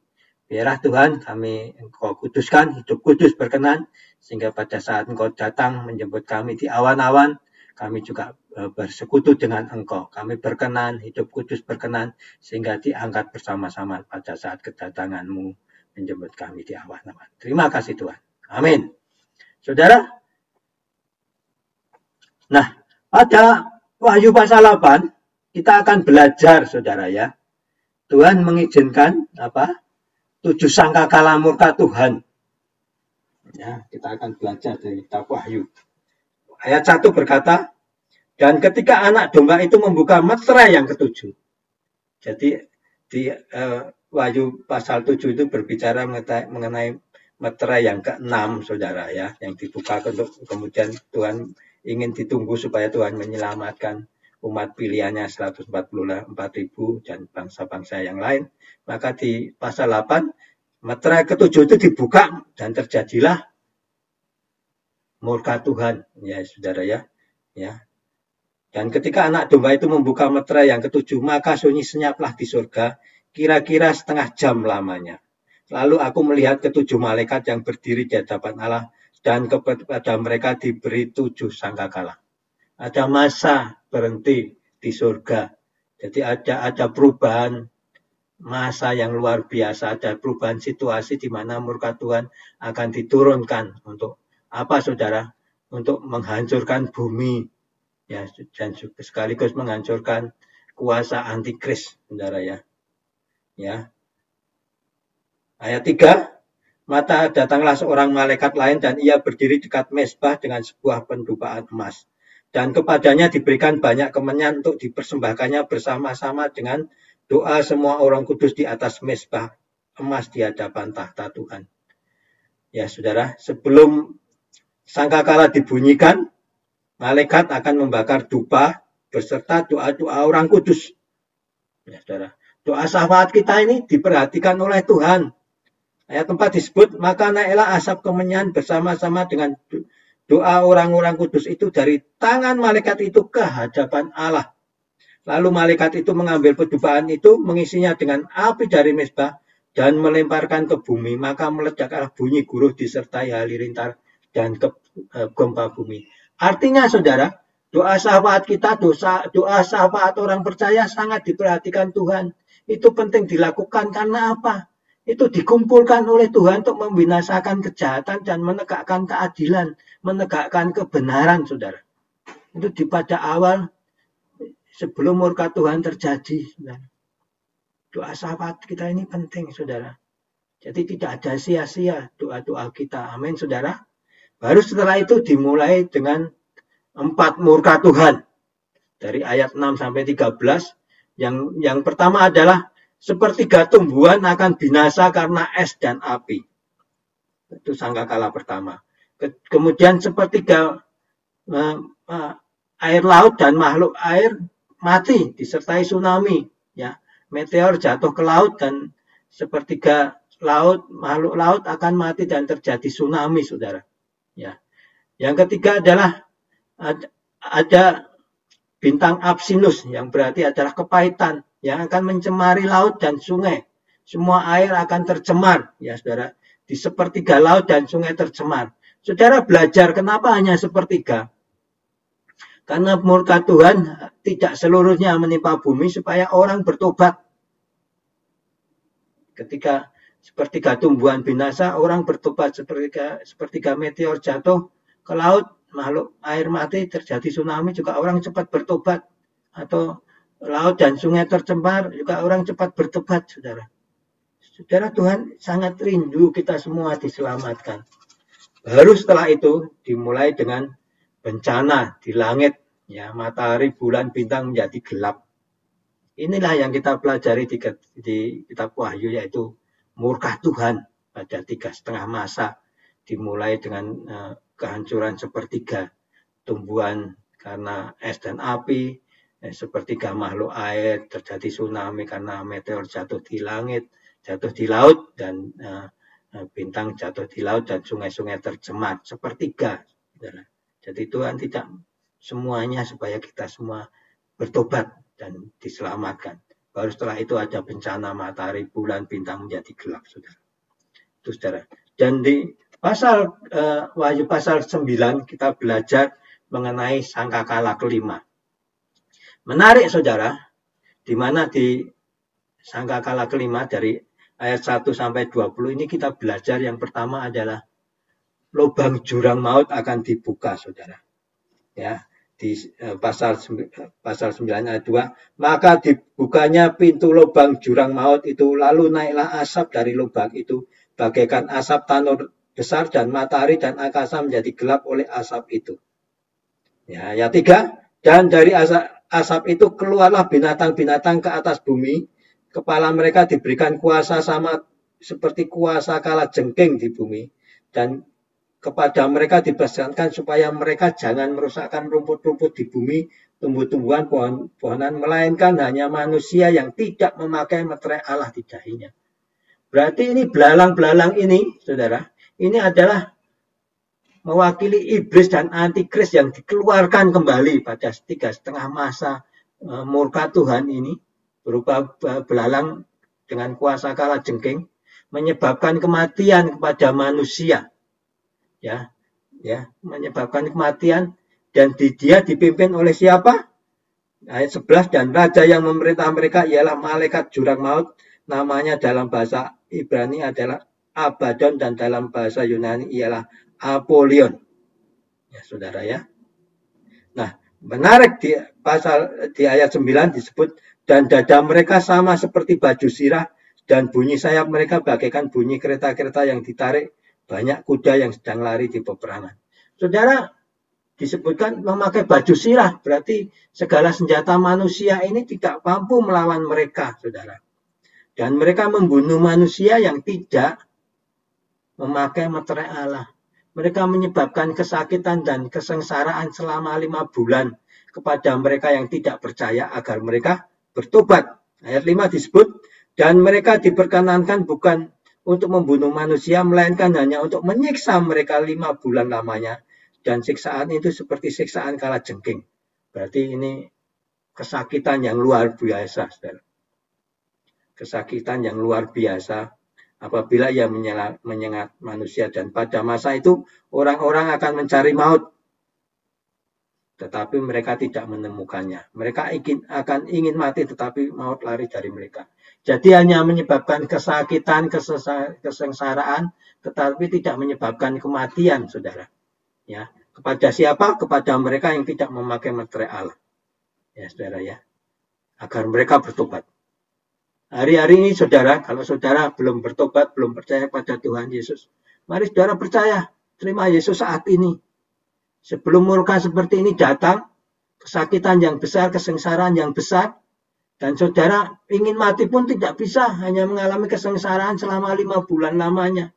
Biarlah Tuhan kami Engkau kuduskan, hidup kudus berkenan, sehingga pada saat Engkau datang menjemput kami di awan-awan, kami juga bersekutu dengan Engkau. Kami berkenan, hidup kudus berkenan, sehingga diangkat bersama-sama pada saat kedatangan-Mu menjemput kami di awan-awan. Terima kasih Tuhan. Amin. Saudara, nah pada Wahyu pasal 8, kita akan belajar, saudara ya. Tuhan mengizinkan 7 sangkakala murka Tuhan. Ya, kita akan belajar dari kitab Wahyu. Ayat 1 berkata, dan ketika anak domba itu membuka meterai yang ke-7. Jadi di Wahyu pasal 7 itu berbicara mengenai meterai yang ke-6, saudara ya, yang dibuka untuk kemudian Tuhan ingin ditunggu supaya Tuhan menyelamatkan umat pilihannya 144.000 dan bangsa-bangsa yang lain. Maka di pasal 8, meterai ke-7 itu dibuka dan terjadilah murka Tuhan, ya saudara ya. Dan ketika anak domba itu membuka meterai yang ke-7, maka sunyi senyaplah di surga, kira-kira setengah jam lamanya. Lalu aku melihat ke-7 malaikat yang berdiri di hadapan Allah, dan kepada mereka diberi 7 sangkakala. Ada masa berhenti di surga. Jadi ada perubahan masa yang luar biasa, ada perubahan situasi di mana murka Tuhan akan diturunkan untuk apa, saudara? untuk menghancurkan bumi, ya, dan sekaligus menghancurkan kuasa antikris, saudara ya. Ya. Ayat 3, maka datanglah seorang malaikat lain dan ia berdiri dekat mezbah dengan sebuah pendupaan emas. Dan kepadanya diberikan banyak kemenyan untuk dipersembahkannya bersama-sama dengan doa semua orang kudus di atas mezbah emas di hadapan tahta Tuhan. Ya saudara, sebelum sangkakala dibunyikan, malaikat akan membakar dupa beserta doa-doa orang kudus. Ya saudara, doa syafaat kita ini diperhatikan oleh Tuhan. Ayat 4 disebut, maka naiklah asap kemenyan bersama-sama dengan doa orang-orang kudus itu dari tangan malaikat itu ke hadapan Allah. Lalu malaikat itu mengambil pedupaan itu, mengisinya dengan api dari mezbah, dan melemparkan ke bumi. Maka meledaklah bunyi guruh disertai halilintar dan gempa bumi. Artinya saudara, doa syafaat kita, doa syafaat orang percaya sangat diperhatikan Tuhan. Itu penting dilakukan karena apa? Itu dikumpulkan oleh Tuhan untuk membinasakan kejahatan dan menegakkan keadilan, menegakkan kebenaran, saudara. Itu di pada awal sebelum murka Tuhan terjadi, saudara. Doa syafaat kita ini penting, saudara. Jadi tidak ada sia-sia doa-doa kita. Amin, saudara. Baru setelah itu dimulai dengan 4 murka Tuhan. Dari ayat 6 sampai 13. Yang pertama adalah sepertiga tumbuhan akan binasa karena es dan api. Itu sangkakala pertama. Kemudian sepertiga air laut dan makhluk air mati disertai tsunami. Ya, meteor jatuh ke laut dan sepertiga laut, makhluk laut akan mati dan terjadi tsunami, saudara. Ya. Yang ketiga adalah ada bintang Apsinus yang berarti adalah kepahitan yang akan mencemari laut dan sungai. Semua air akan tercemar, ya saudara. Di sepertiga laut dan sungai tercemar. Saudara belajar kenapa hanya sepertiga? Karena murka Tuhan tidak seluruhnya menimpa bumi supaya orang bertobat. Ketika sepertiga tumbuhan binasa, orang bertobat. Sepertiga meteor jatuh ke laut, makhluk air mati, terjadi tsunami, juga orang cepat bertobat. Atau laut dan sungai tercemar, juga orang cepat bertobat, saudara. Saudara, Tuhan sangat rindu kita semua diselamatkan. Baru setelah itu dimulai dengan bencana di langit, ya, matahari, bulan, bintang menjadi gelap. Inilah yang kita pelajari di kitab Wahyu, yaitu murka Tuhan pada 3,5 masa, dimulai dengan kehancuran sepertiga tumbuhan karena es dan api, sepertiga makhluk air, terjadi tsunami karena meteor jatuh di langit, jatuh di laut, dan bintang jatuh di laut, dan sungai-sungai tercemar. Sepertiga. Jadi Tuhan tidak semuanya supaya kita semua bertobat dan diselamatkan. Baru setelah itu ada bencana matahari, bulan, bintang menjadi gelap, saudara. Itu saudara. Dan di Wahyu pasal 9 kita belajar mengenai sangkakala kelima. Menarik saudara, di mana di sangkakala kelima dari ayat 1 sampai 20 ini kita belajar yang pertama adalah lubang jurang maut akan dibuka, saudara. Ya, di pasal 9 ayat 2, maka dibukanya pintu lubang jurang maut itu, lalu naiklah asap dari lubang itu bagaikan asap tanur besar, dan matahari dan angkasa menjadi gelap oleh asap itu. Ya, ayat 3, dan dari asap itu keluarlah binatang-binatang ke atas bumi, kepala mereka diberikan kuasa sama seperti kuasa kalajengking di bumi, dan kepada mereka dipesankan supaya mereka jangan merusakkan rumput-rumput di bumi, tumbuh-tumbuhan, pohon-pohonan, melainkan hanya manusia yang tidak memakai meterai Allah di dahinya. Berarti ini belalang-belalang ini, saudara, ini adalah mewakili iblis dan antikris yang dikeluarkan kembali pada 3,5 masa murka Tuhan ini, berupa belalang dengan kuasa kalajengking, menyebabkan kematian kepada manusia. Ya, menyebabkan kematian, dan dia dipimpin oleh siapa? Ayat 11, dan raja yang memerintah mereka ialah malaikat jurang maut, namanya dalam bahasa Ibrani adalah Abaddon, dan dalam bahasa Yunani ialah Apollyon. Ya, saudara ya. Nah, menarik di ayat 9 disebut, dan dada mereka sama seperti baju sirah, dan bunyi sayap mereka bagaikan bunyi kereta-kereta yang ditarik banyak kuda yang sedang lari di peperangan. Saudara, disebutkan memakai baju sirah, berarti segala senjata manusia ini tidak mampu melawan mereka, saudara. Dan mereka membunuh manusia yang tidak memakai meterai Allah. Mereka menyebabkan kesakitan dan kesengsaraan selama 5 bulan kepada mereka yang tidak percaya agar mereka bertobat. Ayat 5 disebut, dan mereka diperkenankan bukan untuk membunuh manusia, melainkan hanya untuk menyiksa mereka 5 bulan lamanya. Dan siksaan itu seperti siksaan kalajengking. Berarti ini kesakitan yang luar biasa, saudara. Kesakitan yang luar biasa apabila ia menyengat manusia, dan pada masa itu orang-orang akan mencari maut, tetapi mereka tidak menemukannya. Mereka akan ingin mati, tetapi maut lari dari mereka. Jadi hanya menyebabkan kesakitan, kesengsaraan, tetapi tidak menyebabkan kematian, saudara. Ya, kepada siapa? Kepada mereka yang tidak memakai meterai Allah. Ya, saudara ya. Agar mereka bertobat. Hari-hari ini saudara, kalau saudara belum bertobat, belum percaya pada Tuhan Yesus, mari saudara percaya, terima Yesus saat ini. Sebelum murka seperti ini datang, kesakitan yang besar, kesengsaraan yang besar, dan saudara ingin mati pun tidak bisa, hanya mengalami kesengsaraan selama 5 bulan lamanya.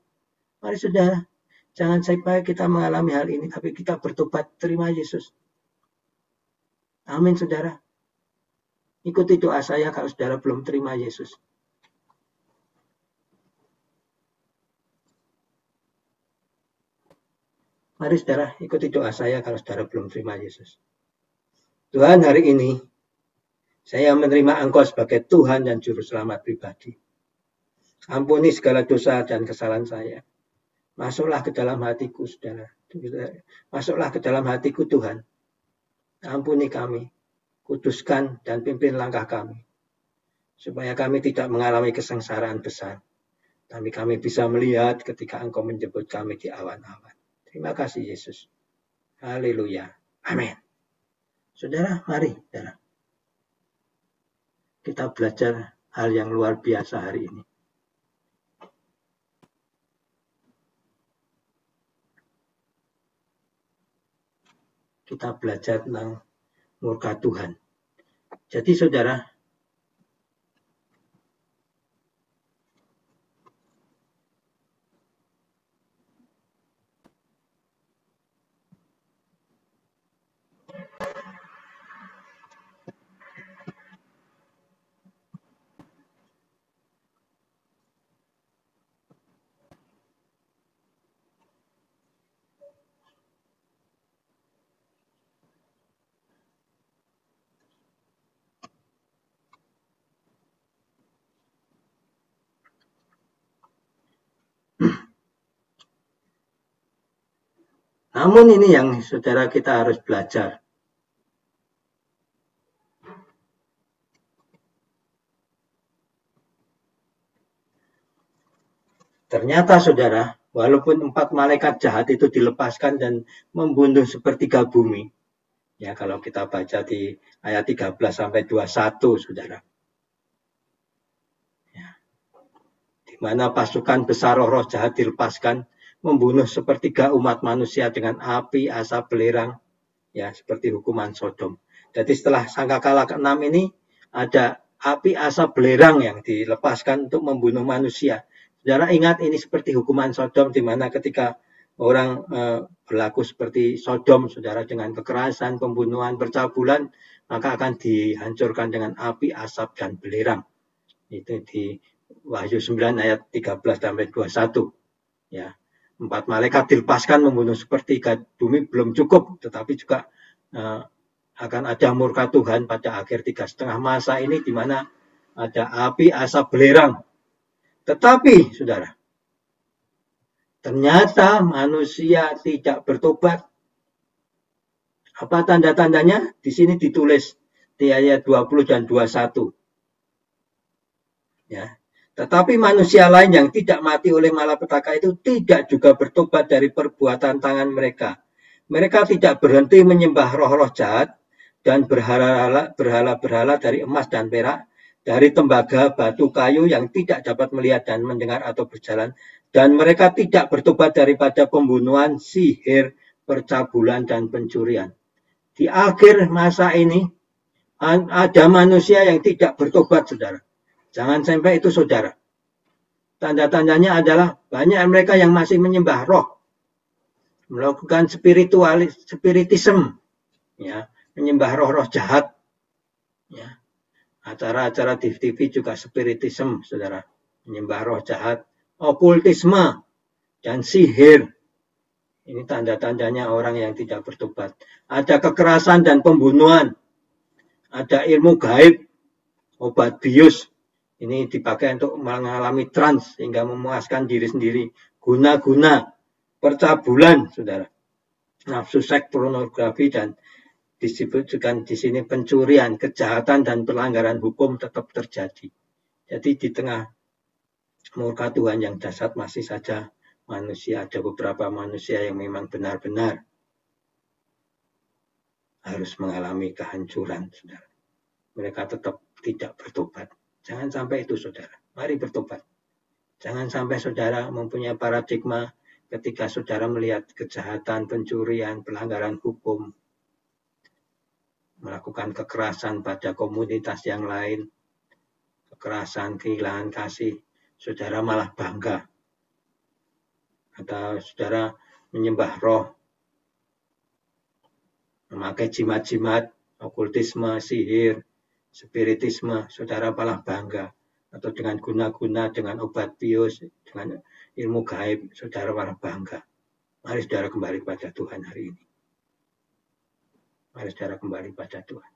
Mari saudara, jangan sampai kita mengalami hal ini, tapi kita bertobat, terima Yesus. Amin saudara. Ikuti doa saya kalau saudara belum terima Yesus. Mari saudara, ikuti doa saya kalau saudara belum terima Yesus. Tuhan, hari ini saya menerima Engkau sebagai Tuhan dan Juru Selamat pribadi. Ampuni segala dosa dan kesalahan saya. Masuklah ke dalam hatiku, saudara. Masuklah ke dalam hatiku, Tuhan. Ampuni kami. Kuduskan dan pimpin langkah kami, supaya kami tidak mengalami kesengsaraan besar, tapi kami bisa melihat ketika Engkau menjemput kami di awan-awan. Terima kasih Yesus. Haleluya. Amin. Saudara, mari saudara, kita belajar hal yang luar biasa hari ini. Kita belajar tentang murka Tuhan. Jadi saudara, namun ini yang saudara kita harus belajar. Ternyata saudara, walaupun 4 malaikat jahat itu dilepaskan dan membunuh sepertiga bumi, ya kalau kita baca di ayat 13 sampai 21, saudara. Ya, di mana pasukan besar roh-roh jahat dilepaskan, membunuh sepertiga umat manusia dengan api, asap, belerang, ya seperti hukuman Sodom. Jadi setelah sangkakala ke-6 ini ada api, asap, belerang yang dilepaskan untuk membunuh manusia. Saudara ingat ini seperti hukuman Sodom, di mana ketika orang berlaku seperti Sodom, saudara, dengan kekerasan, pembunuhan, percabulan, maka akan dihancurkan dengan api, asap, dan belerang. Itu di Wahyu 9 ayat 13 sampai 21. Ya. 4 malaikat dilepaskan membunuh sepertiga bumi belum cukup, tetapi juga akan ada murka Tuhan pada akhir 3,5 masa ini, di mana ada api, asap, belerang. Tetapi, saudara, ternyata manusia tidak bertobat. Apa tanda-tandanya? Di sini ditulis di ayat 20 dan 21. Ya. Tetapi manusia lain yang tidak mati oleh malapetaka itu tidak juga bertobat dari perbuatan tangan mereka. Mereka tidak berhenti menyembah roh-roh jahat dan berhala-berhala dari emas dan perak, dari tembaga, batu, kayu yang tidak dapat melihat dan mendengar atau berjalan. Dan mereka tidak bertobat daripada pembunuhan, sihir, percabulan, dan pencurian. Di akhir masa ini, ada manusia yang tidak bertobat, saudara. Jangan sampai itu, saudara. Tanda-tandanya adalah banyak mereka yang masih menyembah roh, melakukan spiritisme, ya, menyembah roh-roh jahat, ya. Acara-acara di TV juga spiritisme, saudara, menyembah roh jahat, okultisme, dan sihir. Ini tanda-tandanya orang yang tidak bertobat. Ada kekerasan dan pembunuhan, ada ilmu gaib, obat bius. Ini dipakai untuk mengalami trans sehingga memuaskan diri sendiri. Guna-guna, percabulan, saudara. Nafsu seks, pornografi, dan disebutkan di sini pencurian, kejahatan, dan pelanggaran hukum tetap terjadi. Jadi di tengah murka Tuhan yang dahsyat masih saja manusia, ada beberapa manusia yang memang benar-benar harus mengalami kehancuran, saudara. Mereka tetap tidak bertobat. Jangan sampai itu, saudara. Mari bertobat. Jangan sampai saudara mempunyai paradigma ketika saudara melihat kejahatan, pencurian, pelanggaran hukum, melakukan kekerasan pada komunitas yang lain, kekerasan, kehilangan kasih, saudara malah bangga. Atau saudara menyembah roh, memakai jimat-jimat, okultisme, sihir, spiritisme, saudara malah bangga. Atau dengan guna-guna, dengan obat bius, dengan ilmu gaib, saudara malah bangga. Mari saudara kembali pada Tuhan hari ini. Mari saudara kembali pada Tuhan.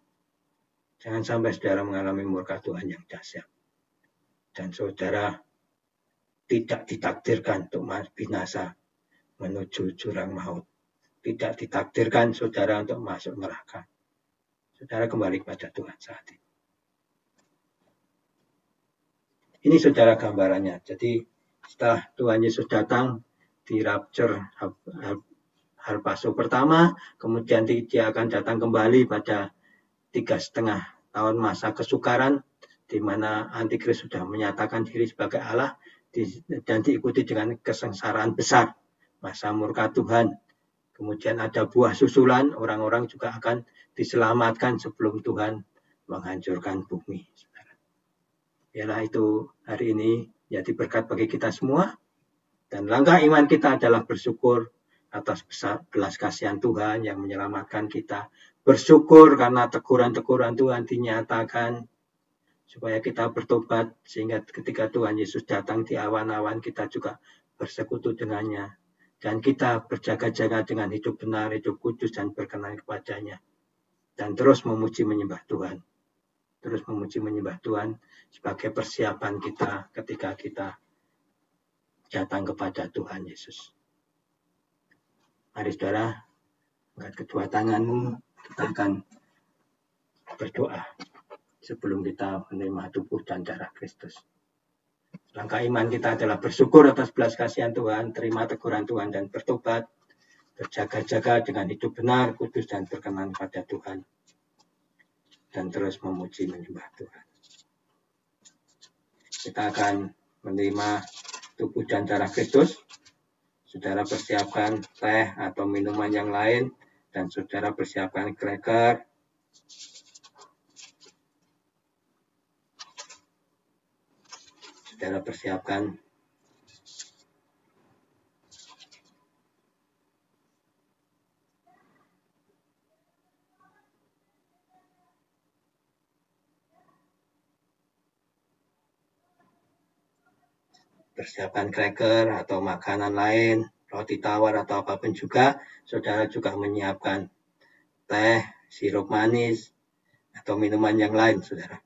Jangan sampai saudara mengalami murka Tuhan yang dahsyat. Dan saudara tidak ditakdirkan untuk binasa menuju jurang maut. Tidak ditakdirkan saudara untuk masuk neraka. Saudara kembali pada Tuhan saat ini. Ini saudara gambarannya. Jadi setelah Tuhan Yesus datang di rapture Harpazo pertama, kemudian dia akan datang kembali pada 3,5 tahun masa kesukaran, di mana Antikris sudah menyatakan diri sebagai Allah dan diikuti dengan kesengsaraan besar, masa murka Tuhan. Kemudian ada buah susulan, orang-orang juga akan diselamatkan sebelum Tuhan menghancurkan bumi. Biarlah itu hari ini jadi berkat bagi kita semua. Dan langkah iman kita adalah bersyukur atas belas kasihan Tuhan yang menyelamatkan kita. Bersyukur karena teguran-teguran Tuhan dinyatakan supaya kita bertobat, sehingga ketika Tuhan Yesus datang di awan-awan kita juga bersekutu dengannya. Dan kita berjaga-jaga dengan hidup benar, hidup kudus, dan berkenan kepadanya. Dan terus memuji menyembah Tuhan. Terus memuji menyembah Tuhan sebagai persiapan kita ketika kita datang kepada Tuhan Yesus. Mari saudara, angkat kedua tanganmu, kita akan berdoa sebelum kita menerima tubuh dan darah Kristus. Langkah iman kita adalah bersyukur atas belas kasihan Tuhan, terima teguran Tuhan dan bertobat, berjaga-jaga dengan hidup benar, kudus, dan berkenan pada Tuhan. Dan terus memuji menyembah Tuhan. Kita akan menerima tubuh dan darah Kristus. Saudara persiapkan teh atau minuman yang lain, dan saudara persiapkan cracker. Saudara persiapkan cracker atau makanan lain, roti tawar atau apapun juga. Saudara juga menyiapkan teh, sirup manis, atau minuman yang lain, saudara.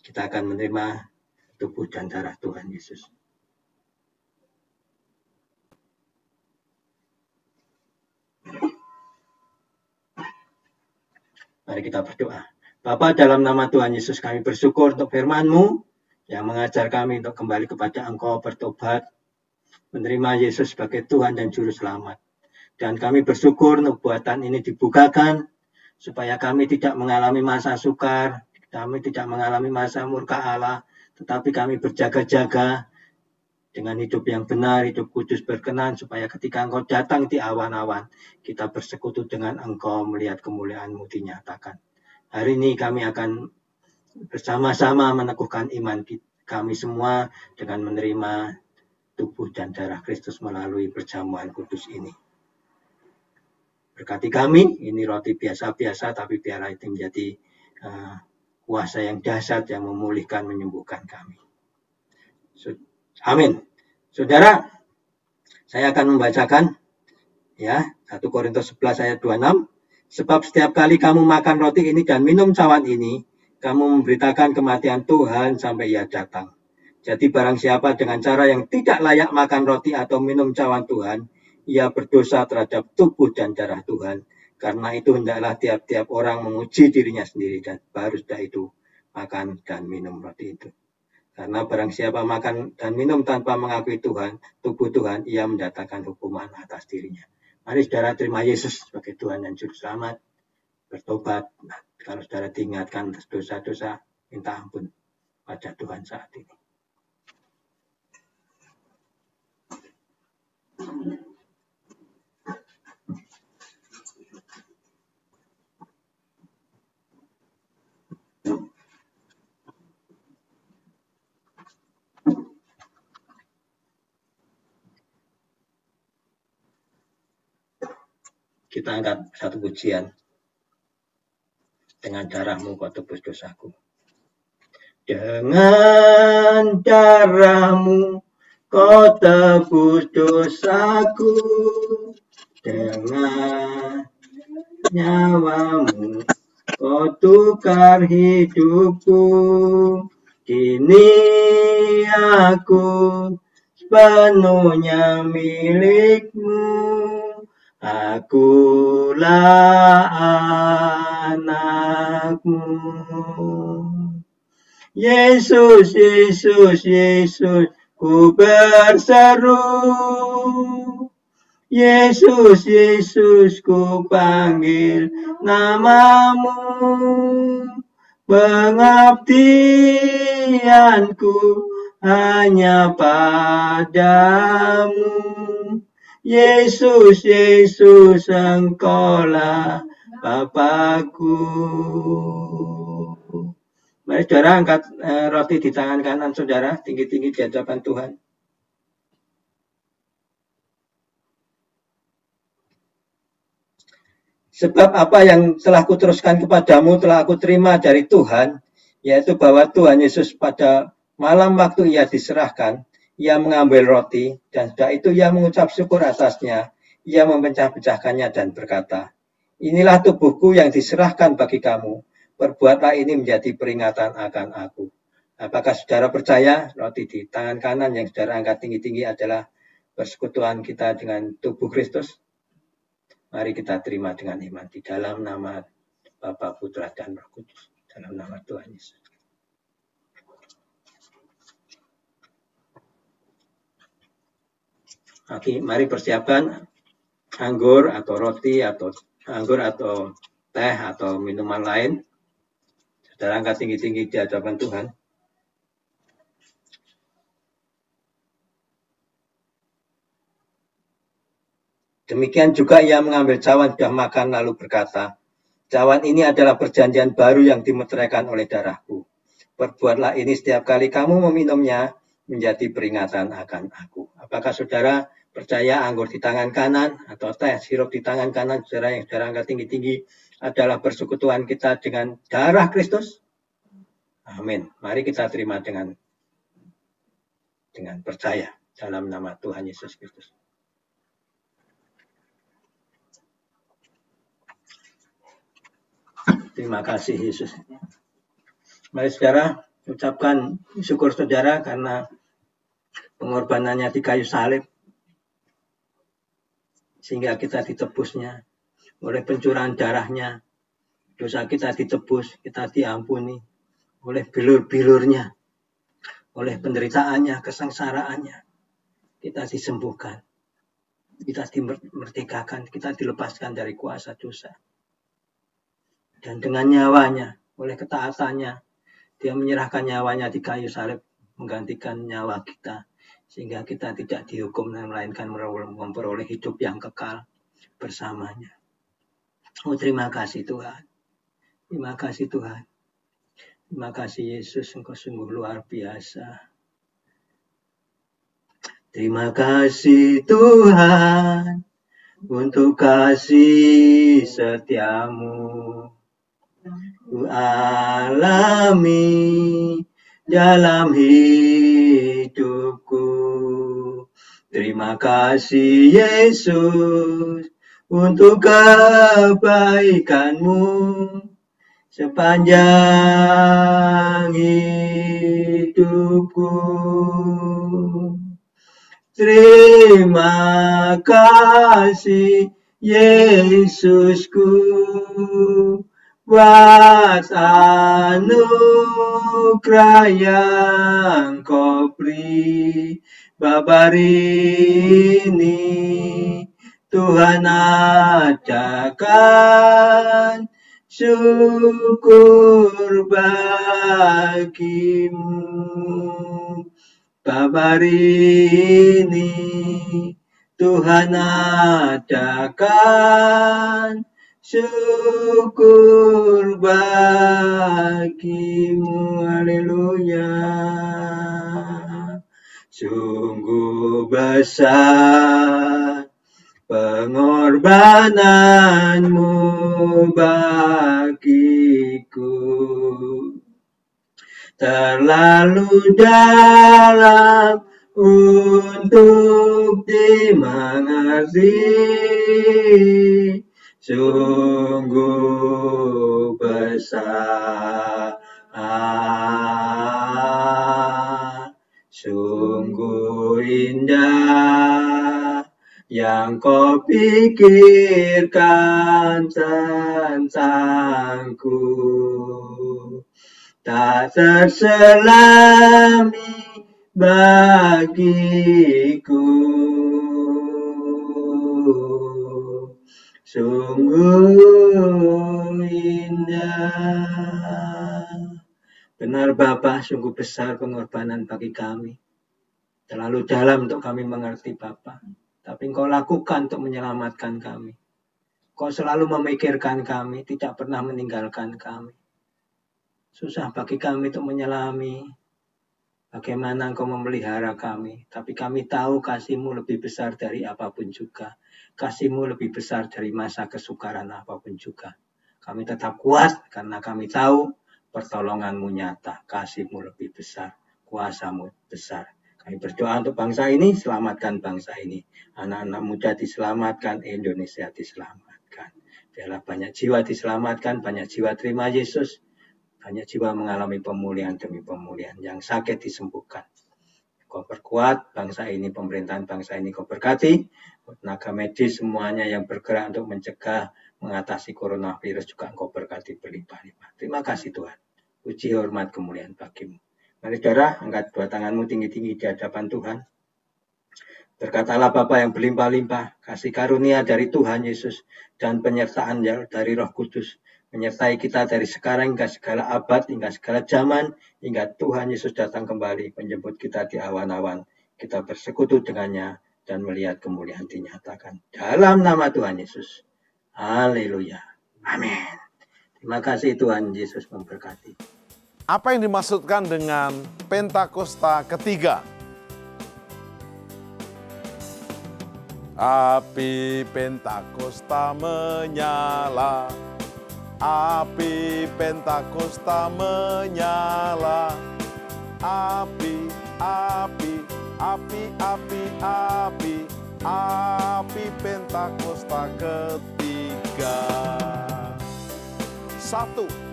Kita akan menerima tubuh dan darah Tuhan Yesus. Mari kita berdoa. Bapa, dalam nama Tuhan Yesus kami bersyukur untuk firman-Mu yang mengajar kami untuk kembali kepada Engkau, bertobat, menerima Yesus sebagai Tuhan dan Juru Selamat. Dan kami bersyukur nubuatan ini dibukakan supaya kami tidak mengalami masa sukar, kami tidak mengalami masa murka Allah, tetapi kami berjaga-jaga dengan hidup yang benar, hidup kudus berkenan, supaya ketika Engkau datang di awan-awan, kita bersekutu dengan Engkau, melihat kemuliaan-Mu dinyatakan. Hari ini kami akan bersama-sama meneguhkan iman kami semua dengan menerima tubuh dan darah Kristus melalui perjamuan kudus ini. Berkati kami, ini roti biasa-biasa, tapi biarlah itu menjadi kuasa yang dahsyat yang memulihkan, menyembuhkan kami. Amin. Saudara, saya akan membacakan 1 Korintus 11 ayat 26. Sebab setiap kali kamu makan roti ini dan minum cawan ini, kamu memberitakan kematian Tuhan sampai Ia datang. Jadi barang siapa dengan cara yang tidak layak makan roti atau minum cawan Tuhan, ia berdosa terhadap tubuh dan darah Tuhan. Karena itu hendaklah tiap-tiap orang menguji dirinya sendiri dan baru setelah itu makan dan minum roti itu. Karena barang siapa makan dan minum tanpa mengakui Tuhan, tubuh Tuhan, ia mendatangkan hukuman atas dirinya. Mari saudara terima Yesus sebagai Tuhan dan Juru Selamat. Bertobat. Kalau saudara diingatkan atas dosa-dosa, minta ampun pada Tuhan saat ini. Kita angkat satu pujian. Dengan darah-Mu Kau tebus dosaku. Dengan darah-Mu Kau tebus dosaku. Dengan nyawa-Mu Kau tukar hidupku. Kini aku sepenuhnya milik-Mu. Akulah anak-Mu. Yesus, Yesus, Yesus, ku berseru. Yesus, Yesus, ku panggil nama-Mu. Pengabdianku hanya padamu. Yesus, Yesus, Engkaulah Bapakku. Mari saudara angkat roti di tangan kanan saudara, tinggi-tinggi di hadapan Tuhan. Sebab apa yang telah kuteruskan kepadamu telah aku terima dari Tuhan, yaitu bahwa Tuhan Yesus pada malam waktu Ia diserahkan, Ia mengambil roti, dan setelah itu Ia mengucap syukur atasnya. Ia memecah-pecahkannya dan berkata, inilah tubuhku yang diserahkan bagi kamu. Perbuatlah ini menjadi peringatan akan aku. Apakah saudara percaya roti di tangan kanan yang saudara angkat tinggi-tinggi adalah persekutuan kita dengan tubuh Kristus? Mari kita terima dengan iman di dalam nama Bapa, Putra, dan Roh Kudus. Dalam nama Tuhan Yesus. Oke, mari persiapkan anggur atau roti atau anggur atau teh atau minuman lain. Saudara angkat tinggi-tinggi di hadapan Tuhan. Demikian juga Ia mengambil cawan sudah makan lalu berkata, cawan ini adalah perjanjian baru yang dimeteraikan oleh darahku. Perbuatlah ini setiap kali kamu meminumnya menjadi peringatan akan aku. Apakah saudara percaya anggur di tangan kanan atau teh sirup di tangan kanan saudara yang saudara angkat tinggi-tinggi adalah persekutuan kita dengan darah Kristus? Amin. Mari kita terima dengan percaya dalam nama Tuhan Yesus Kristus. Terima kasih Yesus. Mari saudara ucapkan syukur saudara karena pengorbanannya di kayu salib. Sehingga kita ditebusnya oleh pencurahan darahnya. Dosa kita ditebus, kita diampuni oleh bilur-bilurnya. Oleh penderitaannya, kesengsaraannya. Kita disembuhkan. Kita dimerdekakan, kita dilepaskan dari kuasa dosa. Dan dengan nyawanya, oleh ketaatannya, dia menyerahkan nyawanya di kayu salib, menggantikan nyawa kita. Sehingga kita tidak dihukum, melainkan memperoleh hidup yang kekal bersamanya. Oh, terima kasih Tuhan. Terima kasih Tuhan. Terima kasih Yesus, Engkau sungguh luar biasa. Terima kasih Tuhan untuk kasih setiamu. Ku alami dalam hidupku. Terima kasih Yesus untuk kebaikanmu sepanjang hidupku. Terima kasih Yesusku buat anugerah yang Kau beri. Babar ini Tuhan adakan syukur bagimu. Kabar ini Tuhan adakan syukur bagimu. Haleluya. Sungguh besar pengorbananmu bagiku, terlalu dalam untuk dimengerti. Sungguh besar, sungguh indah yang Kau pikirkan tentangku. Tak terselami bagiku. Sungguh indah. Benar Bapa, sungguh besar pengorbanan bagi kami. Terlalu dalam untuk kami mengerti Bapa. Tapi Engkau lakukan untuk menyelamatkan kami. Kau selalu memikirkan kami, tidak pernah meninggalkan kami. Susah bagi kami untuk menyelami bagaimana Engkau memelihara kami. Tapi kami tahu kasih-Mu lebih besar dari apapun juga. Kasih-Mu lebih besar dari masa kesukaran apapun juga. Kami tetap kuat karena kami tahu pertolongan-Mu nyata. Kasih-Mu lebih besar, kuasa-Mu besar. Kami berdoa untuk bangsa ini, selamatkan bangsa ini. Anak-anak muda diselamatkan, Indonesia diselamatkan. Biarlah banyak jiwa diselamatkan, banyak jiwa terima Yesus. Banyak jiwa mengalami pemulihan demi pemulihan, yang sakit disembuhkan. Kau perkuat bangsa ini, pemerintahan bangsa ini Kau berkati. Tenaga medis semuanya yang bergerak untuk mencegah, mengatasi coronavirus juga Engkau berkati berlimpah-limpah. Terima kasih Tuhan. Puji hormat kemuliaan bagi-Mu. Mari saudara, angkat dua tanganmu tinggi-tinggi di hadapan Tuhan. Berkatalah Bapa yang berlimpah-limpah, kasih karunia dari Tuhan Yesus dan penyertaan dari Roh Kudus menyertai kita dari sekarang hingga segala abad, hingga segala zaman, hingga Tuhan Yesus datang kembali menjemput kita di awan-awan. Kita bersekutu dengannya dan melihat kemuliaan dinyatakan. Dalam nama Tuhan Yesus. Haleluya. Amin. Terima kasih Tuhan Yesus memberkati. Apa yang dimaksudkan dengan Pentakosta ketiga? Api Pentakosta menyala, api Pentakosta menyala, api, api, api, api, api, api Pentakosta ketiga. 1.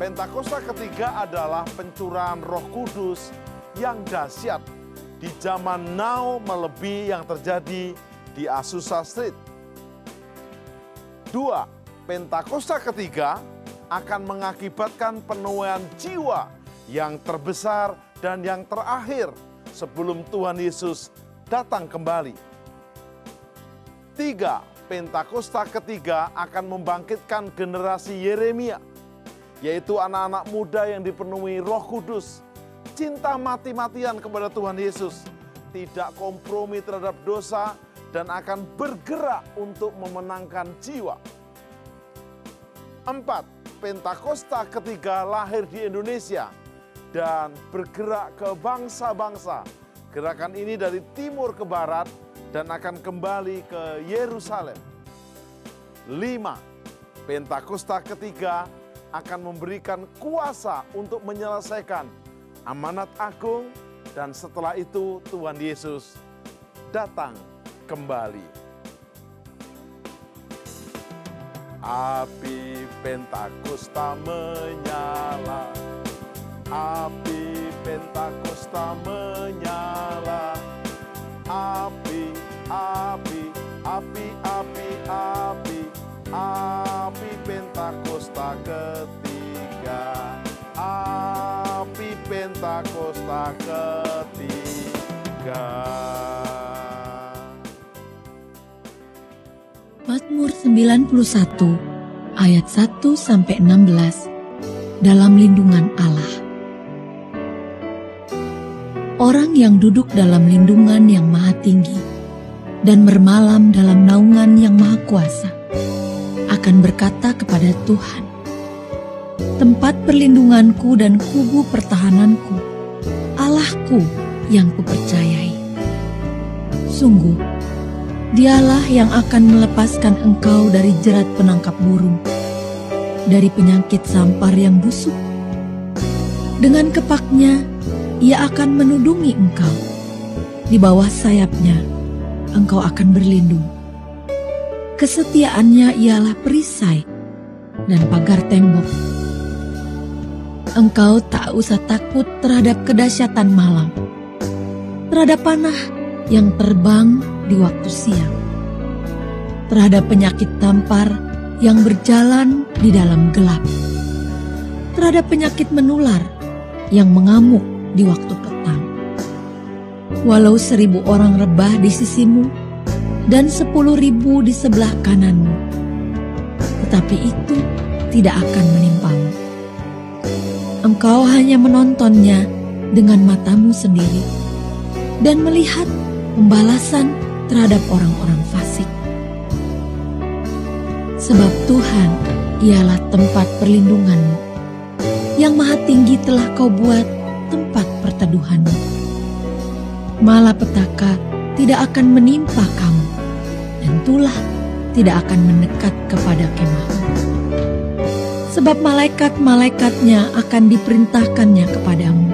Pentakosta ketiga adalah pencurahan Roh Kudus yang dahsyat di zaman now melebihi yang terjadi di Azusa Street. 2. Pentakosta ketiga akan mengakibatkan penuaian jiwa yang terbesar dan yang terakhir sebelum Tuhan Yesus datang kembali. ketiga, Pentakosta ketiga akan membangkitkan generasi Yeremia, yaitu anak-anak muda yang dipenuhi Roh Kudus, cinta mati-matian kepada Tuhan Yesus, tidak kompromi terhadap dosa, dan akan bergerak untuk memenangkan jiwa. 4. Pentakosta ketiga lahir di Indonesia dan bergerak ke bangsa-bangsa. Gerakan ini dari timur ke barat dan akan kembali ke Yerusalem. 5. Pentakosta ketiga akan memberikan kuasa untuk menyelesaikan amanat agung, dan setelah itu Tuhan Yesus datang kembali. Api Pentakosta menyala, api Pentakosta menyala, api, api, api, api, api, api Pentakosta ketiga, api Pentakosta ketiga. Mazmur 91 ayat 1-16 dalam lindungan Allah. Orang yang duduk dalam lindungan yang maha tinggi dan bermalam dalam naungan yang maha kuasa akan berkata kepada Tuhan, tempat perlindunganku dan kubu pertahananku, Allahku yang kupercayai. Sungguh, Dialah yang akan melepaskan engkau dari jerat penangkap burung, dari penyakit sampar yang busuk. Dengan kepaknya, Ia akan menudungi engkau. Di bawah sayapnya, engkau akan berlindung. Kesetiaannya ialah perisai dan pagar tembok. Engkau tak usah takut terhadap kedahsyatan malam, terhadap panah yang terbang di waktu siang, terhadap penyakit tampar yang berjalan di dalam gelap, terhadap penyakit menular yang mengamuk di waktu petang. Walau 1000 orang rebah di sisimu dan 10.000 di sebelah kananmu, tetapi itu tidak akan menimpamu. Engkau hanya menontonnya dengan matamu sendiri dan melihat pembalasan terhadap orang-orang fasik. Sebab Tuhan ialah tempat perlindunganmu, yang maha tinggi telah kau buat tempat perteduhanmu. Malapetaka tidak akan menimpa kamu, dan tulah tidak akan mendekat kepada kemahmu. Sebab malaikat-malaikatnya akan diperintahkannya kepadamu,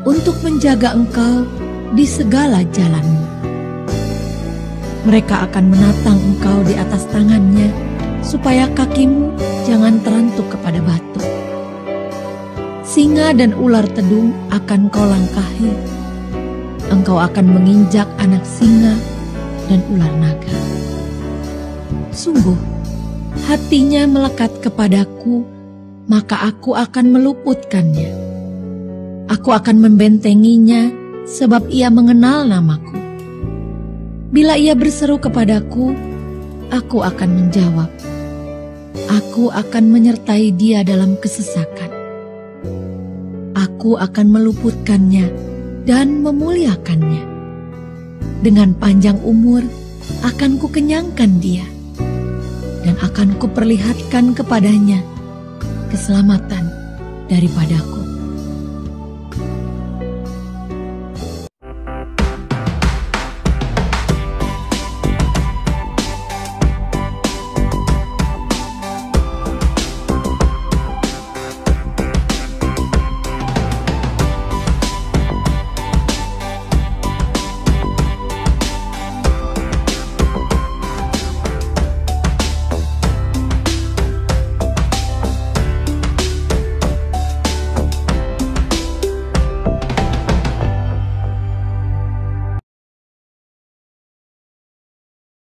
untuk menjaga engkau di segala jalanmu. Mereka akan menatang engkau di atas tangannya, supaya kakimu jangan terantuk kepada batu. Singa dan ular tedung akan kau langkahi. Engkau akan menginjak anak singa dan ular naga. Sungguh, hatinya melekat kepadaku, maka aku akan meluputkannya. Aku akan membentenginya, sebab ia mengenal namaku. Bila ia berseru kepadaku, aku akan menjawab. Aku akan menyertai dia dalam kesesakan. Aku akan meluputkannya dan memuliakannya. Dengan panjang umur akan kukenyangkan dia, dan akan kuperlihatkan kepadanya keselamatan daripadaku.